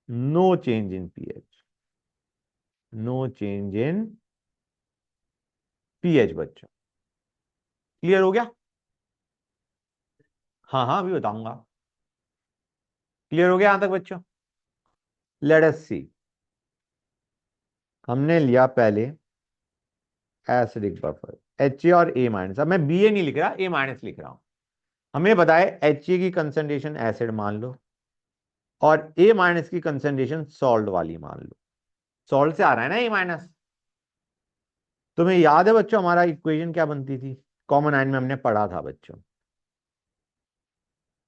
no change in pH, no change in pH. बच्चों क्लियर हो गया? हाँ हाँ, अभी बताऊंगा। क्लियर हो गया यहां तक बच्चों? लेट अस सी। हमने लिया पहले एसिडिक बफर Ha और A माइनस। अब मैं Ba नहीं लिख रहा, A माइनस लिख रहा हूं। हमें बताए Ha की कंसंट्रेशन एसिड मान लो और A माइनस की कंसंट्रेशन सॉल्ट वाली मान लो। सॉल्ट से आ रहा है ना A माइनस। तुम्हें याद है बच्चों हमारा इक्वेशन क्या बनती थी? कॉमन आयन में हमने पढ़ा था बच्चों,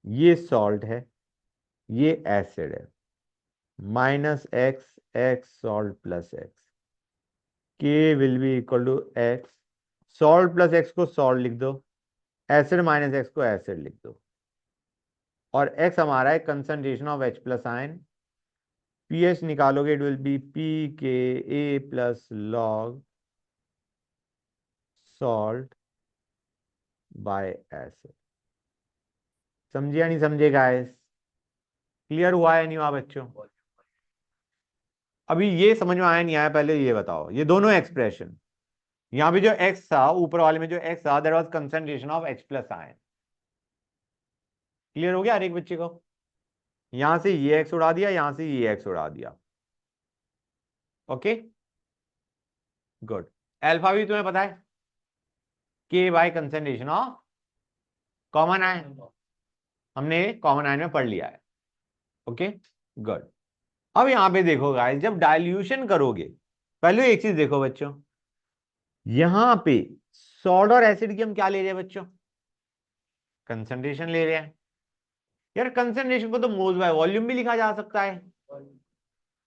ये सॉल्ट है, ये एसिड है, minus x x salt plus x, K will be equal to x. Salt plus x को सॉल्ट लिख दो, एसिड माइनस एक्स को एसिड लिख दो, और एक्स हमारा है concentration of H plus ion. PH निकालोगे it will be pKa plus log salt by acid. समझे या नहीं समझे गाइस? क्लियर हुआ है नहीं हुआ बच्चों? अभी ये समझ में आया नहीं आया, पहले ये बताओ, ये दोनों एक्सप्रेशन, यहां पे जो एक्स था, ऊपर वाले में जो एक्स था, that was concentration of H plus ion. Clear हो गया हर एक बच्चे को? यहां से ये एक्स उड़ा दिया, यहां से ये एक्स उड़ा दिया। Okay good. अल्फा भी तुम्हें पता है, के by concentration of common ion, हमने कॉमन आयन में पढ़ लिया है। Okay good. अब यहां पे देखो गाइस, जब डाइल्यूशन करोगे, पहले एक चीज देखो बच्चों, यहां पे सॉल्ट और एसिड की हम क्या ले रहे हैं बच्चों? कंसंट्रेशन ले रहे हैं। यार कंसंट्रेशन को तो मोल्स बाय वॉल्यूम भी लिखा जा सकता है।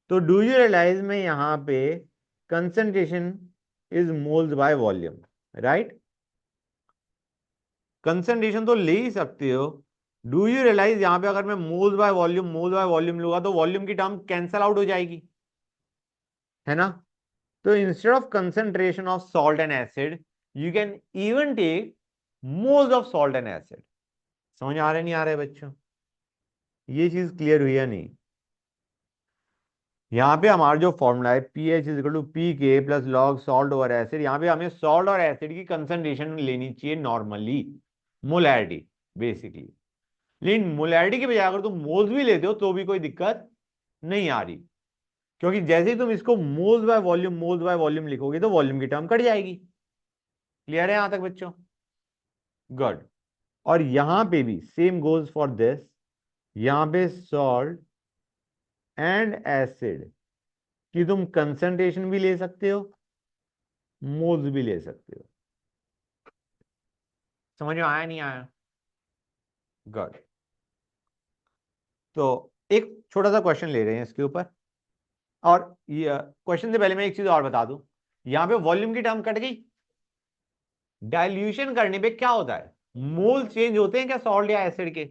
तो डू यू रियलाइज में यहां पे concentration is moles by volume, right? Concentration तो ले ही सकते हो। डू यू रियलाइज यहां पे अगर मैं मोल्स बाय वॉल्यूम लूंगा तो वॉल्यूम की टर्म कैंसल आउट हो जाएगी, है ना? तो instead of concentration of salt and acid, you can even take moles of salt and acid. समझ आ रहे नहीं आ रहे बच्चों? ये चीज क्लियर हुई या नहीं? यहाँ पे हमारा जो फॉर्मूला है pH is equal to pK plus log salt over acid, यहाँ पे हमें सॉल्ट और एसिड की कंसंट्रेशन लेनी चाहिए नॉर्मली, मोलैरिटी बेसिकली। लेकिन मोलैरिटी के बजाय अगर तुम मोल्स भी लेते हो तो भी कोई दिक्कत नहीं आ रही, क्योंकि जैसे ही तुम इसको मोल्स बाय वॉल्यूम लिखोगे तो वॉल्यूम की टर्म कट जाएगी। क्लियर है यहां तक बच्चों? गुड। और यहां पे भी सेम गोज फॉर दिस, यहां पे सॉल्ट एंड एसिड कि तुम कंसंट्रेशन भी ले सकते हो, मोल्स भी ले सकते हो। समझ में आया नहीं आया? गुड। तो एक छोटा सा क्वेश्चन ले रहे हैं इसके ऊपर, और ये क्वेश्चन से पहले मैं एक चीज और बता दूं, यहां पे वॉल्यूम की टर्म कट गई। डाइल्यूशन करने पे क्या होता है, मोल चेंज होते हैं क्या सॉल्ट या एसिड के?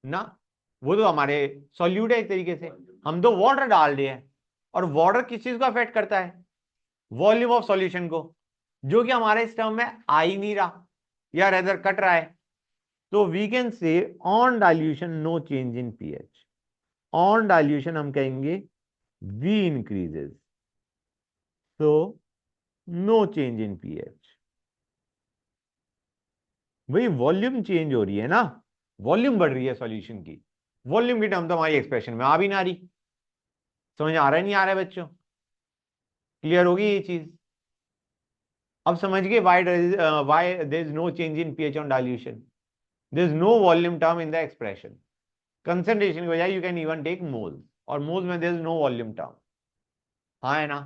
ना, वो तो हमारे सॉल्यूट है एक तरीके से, हम तो वाटर डाल रहे हैं, और वाटर किस चीज को अफेक्ट करता है? वॉल्यूम ऑफ सॉल्यूशन को, जो कि हमारे इस टर्म में आ ही नहीं रहा, या रेदर कट रहा है। तो we can say on dilution no change in pH. On dilution हम कहेंगे V इंक्रीजेस, तो नो चेंज इन पीएच। वही वॉल्यूम चेंज हो रही है ना, वॉल्यूम बढ़ रही है सॉल्यूशन की, वॉल्यूम की टर्म तो हमारी एक्सप्रेशन में आ भी ना रही। समझ आ रहा है नहीं आ रहा है बच्चों? क्लियर होगी ये चीज? अब समझ गए why there is no change in pH on dilution, there is no volume term in the expression. Concentration की बजाय you can even take moles, और मोल्स में there is no volume term. हाँ है ना?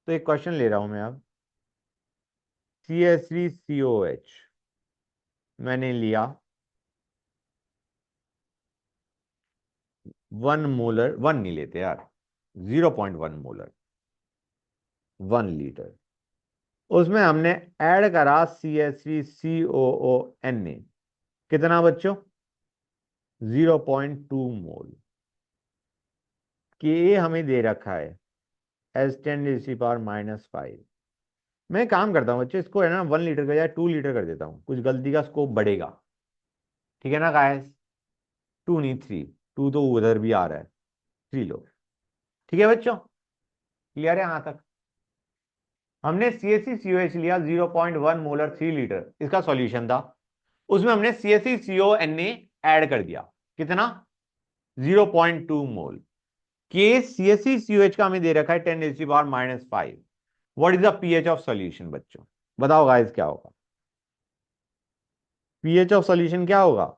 तो एक क्वेश्चन ले रहा हूं मैं अब। CH3COH मैंने लिया 1 मोलर, 1 नहीं लेते यार, 0.1 मोलर, 1 लीटर। उसमें हमने ऐड करा CH3COONA, कितना बच्चों? 0.2 मोल। के हमें दे रखा है एज 10⁻⁻⁵। मैं एक काम करता हूँ बच्चों, इसको है ना 1 लीटर के बजाय 2 लीटर कर देता हूँ, कुछ गलती का स्कोप बढ़ेगा। ठीक है ना गाइस? 2 नहीं 3, 2 तो उधर भी आ रहा है, 3 लो। ठीक है बच्चों? क्लियर है यहां तक? हमने CH3COH लिया 0.1 मोलर 3 लीटर, इसका सॉल्यूशन था। उसमें हमने CH3CONA ऐड कर दिया, कितना? 0.2 मोल। के CH3COH का हमें दे रखा है 10⁻⁻⁵। What is the pH of solution बच्चों? बताओ गाइस क्या होगा? पीएच ऑफ सॉल्यूशन क्या होगा?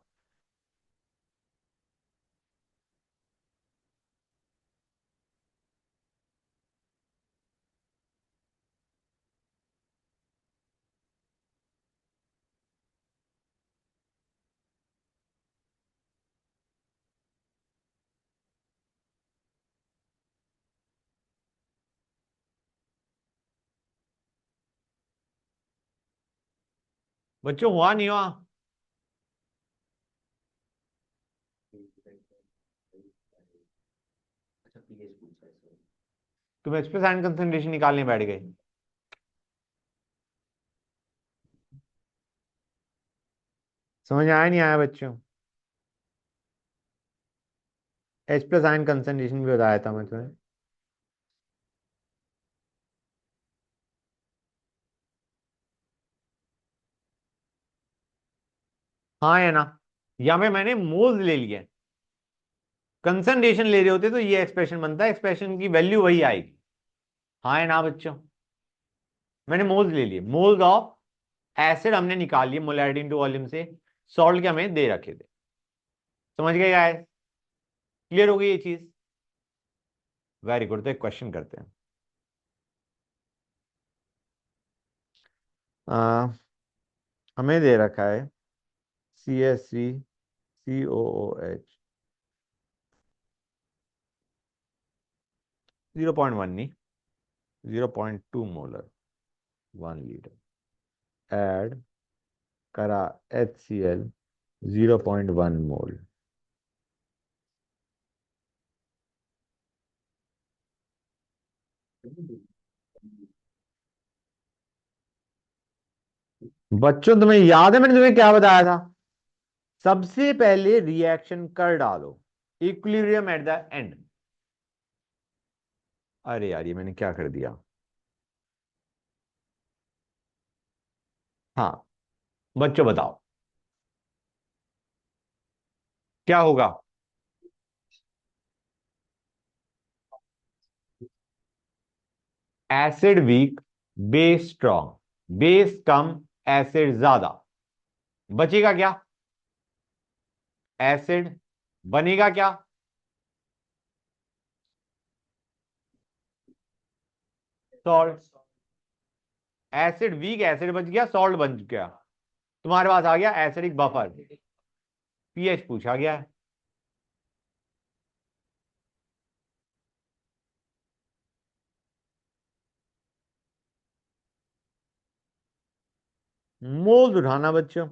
बच्चों हुआ नहीं हुआ? अच्छा पीएच पूछा है सर। तुम एक्सप्रेस एंड कंसंट्रेशन निकालने बैठ गए। समझ आया नहीं आया बच्चों? H प्लस आयन कंसंट्रेशन भी बताया था मैं तुम्हें। हाँ या ना? या में मैंने मोल्स ले लिए, कंसंट्रेशन ले रहे होते तो ये एक्सप्रेशन बनता है, एक्सप्रेशन की वैल्यू वही आएगी। हाँ या ना बच्चों? मैंने मोल्स ले लिए, मोल्स ऑफ एसिड हमने निकाल लिए मोलैरिटी इनटू वॉल्यूम से, सॉल्ट के हमें दे रखे थे। समझ गए गाइस? क्लियर हो गई ये चीज? Very good. तो एक क्वेश्चन करते हैं। आ, हमें दे रखा है CH3COOH 0.1 नहीं, 0.2 मोलर 1 लीटर ऐड करा HCl 0.1 मोल। बच्चों तुम्हें याद है मैंने तुम्हें क्या बताया था? सबसे पहले रिएक्शन कर डालो, इक्विलिब्रियम एट द एंड। अरे यार ये मैंने क्या कर दिया? हाँ बच्चों बताओ क्या होगा? Acid weak, base strong, base कम, एसिड ज्यादा, बचेगा क्या? एसिड। बनेगा क्या? सॉल्ट। एसिड वीक, एसिड बच गया, सॉल्ट बच गया, तुम्हारे पास आ गया एसिडिक बफर। पीएच पूछा गया है। मोल्स उठाना बच्चों।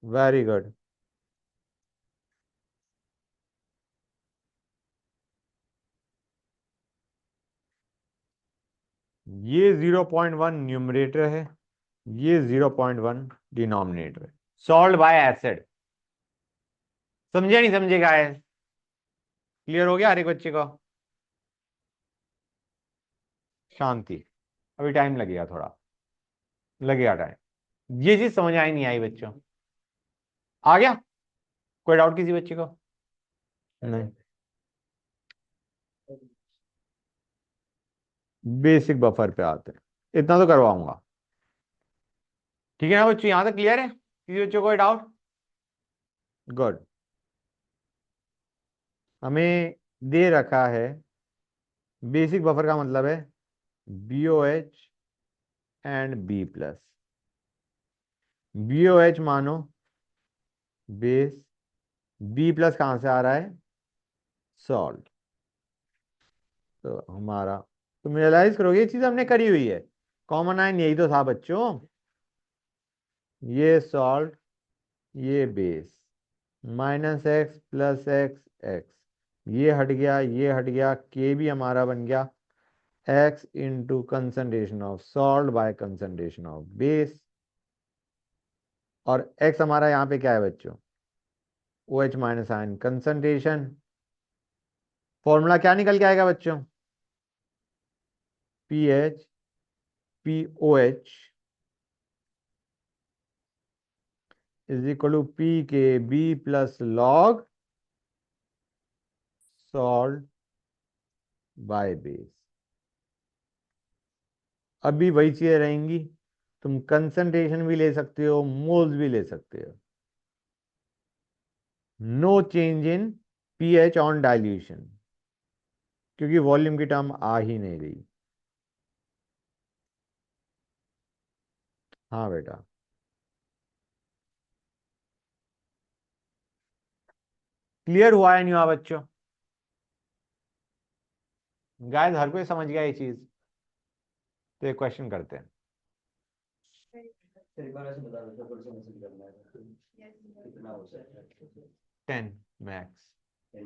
Very good. ये 0.1 न्यूमरेटर है, ये 0.1 डिनोमिनेटर है। सॉल्ट बाय एसिड, समझे नहीं समझे गाइस? क्लियर हो गया हर एक बच्चे को? शांति, अभी टाइम लगेगा, थोड़ा लगेगा टाइम। ये चीज समझ आई नहीं आई बच्चों? आ गया? कोई डाउट किसी बच्चे को? नहीं। बेसिक बफर पे आते हैं, इतना तो करवाऊंगा। ठीक है ना बच्चों, यहां तक क्लियर है? किसी बच्चों को कोई डाउट? गुड। हमें दे रखा है, बेसिक बफर का मतलब है BOH एंड B+। BOH मानो बेस, B+ कहां से आ रहा है? सॉल्ट। तो हमारा, तुम रियलाइज करोगे ये चीज हमने करी हुई है। कॉमन आयन यही तो था बच्चों, ये सॉल्ट, ये बेस, -x + x, ये हट गया, ये हट गया, के भी हमारा बन गया x into concentration of salt by concentration of base. और x हमारा यहाँ पे क्या है बच्चों? OH- ion concentration. फॉर्मूला क्या निकल के आएगा बच्चों? pH POH is equal to pKb + log salt by base. अभी वही चीजें रहेंगी, तुम कंसंट्रेशन भी ले सकते हो, मोल्स भी ले सकते हो। No change in pH on dilution, क्योंकि वॉल्यूम की टर्म आ ही नहीं रही। हाँ बेटा, क्लियर हुआ है नहीं हुआ बच्चों? गाइस हर कोई समझ गया ये चीज? तो एक क्वेश्चन करते हैं। एक बार ऐसे बता दो थोड़ा सा मैसेज करना है कितना हो सकता है 10 मैक्स। 10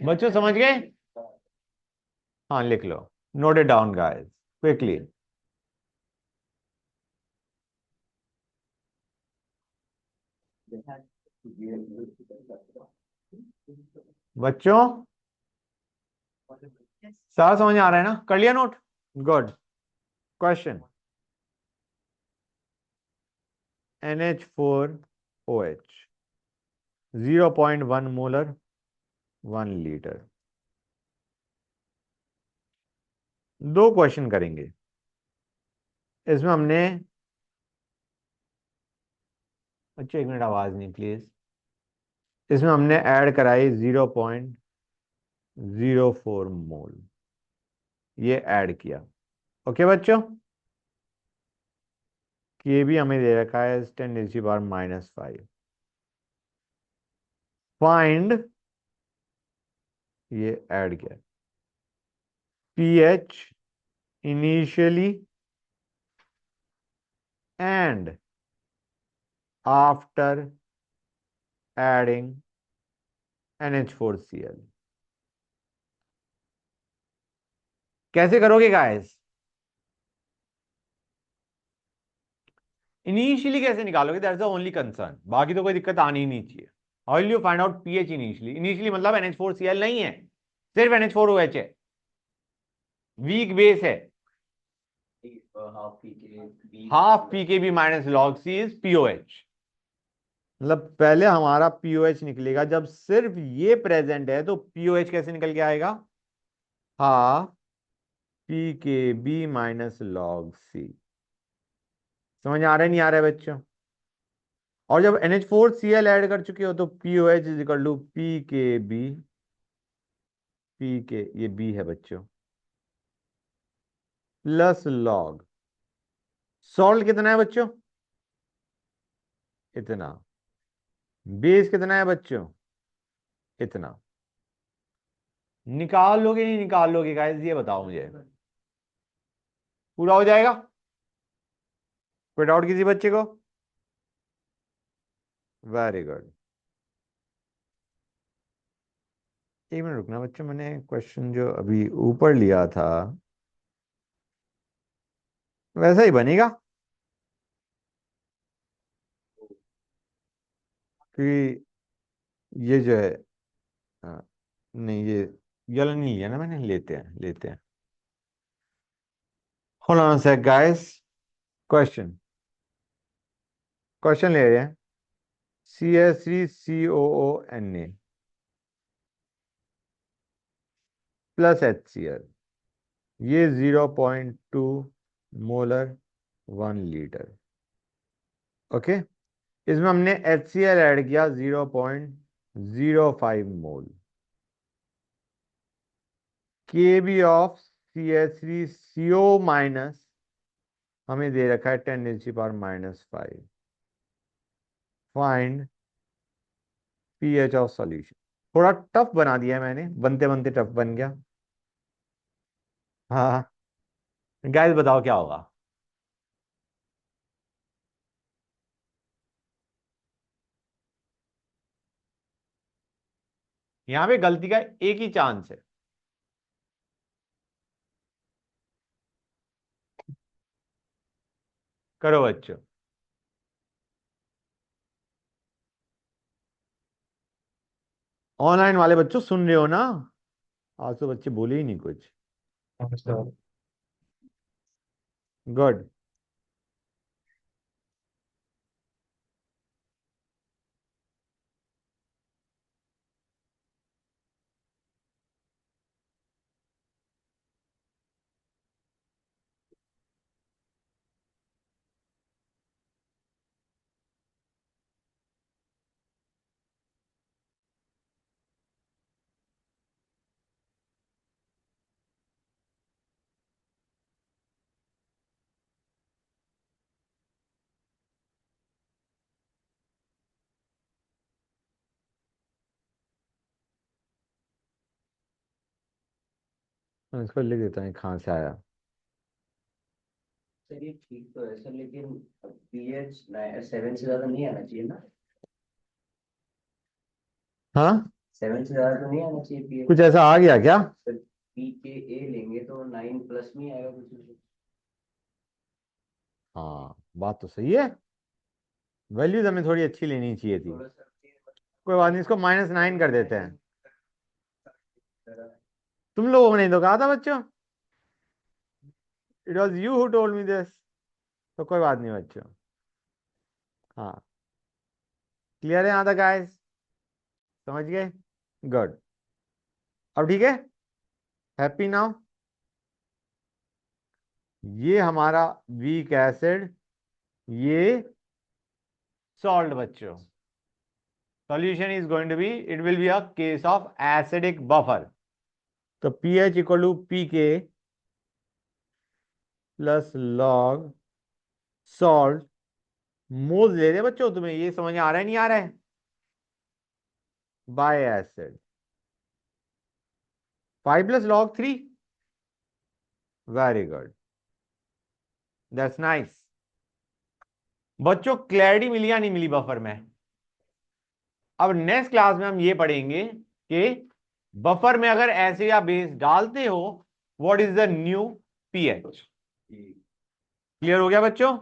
बच्चों समझ गए? हाँ लिख लो, note it down guys quickly. बच्चों सारा समझ आ रहा है ना? कर लिया note? Good. Question, NH4OH 0.1 molar 1 litre. दो क्वेश्चन करेंगे इसमें हमने। अच्छा एक मिनट आवाज नहीं प्लीज। इसमें हमने ऐड कराई 0.04 मोल, ये ऐड किया। ओके बच्चों, ये भी हमें दे रखा है 10⁻⁻5। फाइंड, ये ऐड किया, pH initially and after adding NH4Cl। कैसे करोगे गाइस? इनिशियली कैसे निकालोगे? दैट्स द ओनली कंसर्न, बाकी तो कोई दिक्कत आनी ही नहीं चाहिए। How will you find out pH initially? Initially मतलब NH4Cl नहीं है, सिर्फ NH4OH है, वीक बेस है। Half PKB - log C is POH। मतलब पहले हमारा POH निकलेगा, जब सिर्फ ये प्रेजेंट है तो POH कैसे निकल के आएगा? Half PKB - log C। समझ आ रहा है नहीं आ रहा है बच्चों? और जब NH4Cl ऐड कर चुके हो तो POH is equal to PKB, PK ये B है बच्चों, प्लस लॉग सॉल्ट कितना है बच्चों? इतना। बेस कितना है बच्चों? इतना। निकाल लोगे नहीं निकाल लोगे गाइस, ये बताओ मुझे। पूरा हो जाएगा? कोई डाउट किसी बच्चे को? Very good. एक मिनट रुकना बच्चों, मैंने क्वेश्चन जो अभी ऊपर लिया था वैसा ही बनेगा। कि ये जो है नहीं, ये वाला नहीं लिया ना मैंने, लेते हैं। Hold on a sec, guys. Question ले रहे हैं। CH3COONA प्लस HCl, ये 0.2 मोलर 1 लीटर। ओके, इसमें हमने HCl ऐड किया 0.05 मोल। Kb ऑफ CH3CO माइनस हमें दे रखा है 10⁻⁻⁵। Find pH of solution. थोड़ा टफ बना दिया है मैंने, बनते बनते टफ बन गया। हाँ गाइस, बताओ क्या होगा। यहां पे गलती का एक ही चांस है। करो बच्चों। ऑनलाइन वाले बच्चों सुन रहे हो ना? आज तो बच्चे बोले ही नहीं कुछ। गुड। मैं इसको लिख देता हूँ कहाँ से आया। सर ये ठीक तो है सर, लेकिन पीएच 7 से ज्यादा नहीं आना चाहिए ना? हाँ, 7 से ज्यादा तो नहीं आना चाहिए पीएच। कुछ ऐसा आ गया क्या? सर पीके लेंगे तो 9 प्लस नहीं आएगा कुछ भी। हाँ, बात तो सही है। वैल्यूज हमें थोड़ी अच्छी लेनी चाहिए थी। थोड़ा सा कोई बात नहीं, इसको -9 कर देते हैं। तुम लोगों ने तो कहा था बच्चों, it was you who told me this. तो कोई बात नहीं बच्चों। हाँ, क्लियर है यहाँ तक गाइस? समझ गए? गुड। अब ठीक है, हैप्पी नाउ। ये हमारा वीक एसिड, ये सॉल्ट बच्चों। Solution is going to be, it will be a case of acidic buffer. तो pH equal to pK plus log salt moles ले रहे बच्चों। तुम्हें ये समझ में आ रहा है नहीं आ रहा है? Bye acid 5 + log 3। Very good, that's nice. बच्चों क्लैरिटी मिली या नहीं मिली बफर में? अब नेक्स्ट क्लास में हम ये पढ़ेंगे कि बफर में अगर एसिड या बेस डालते हो, what is the new pH. Clear हो गया बच्चों?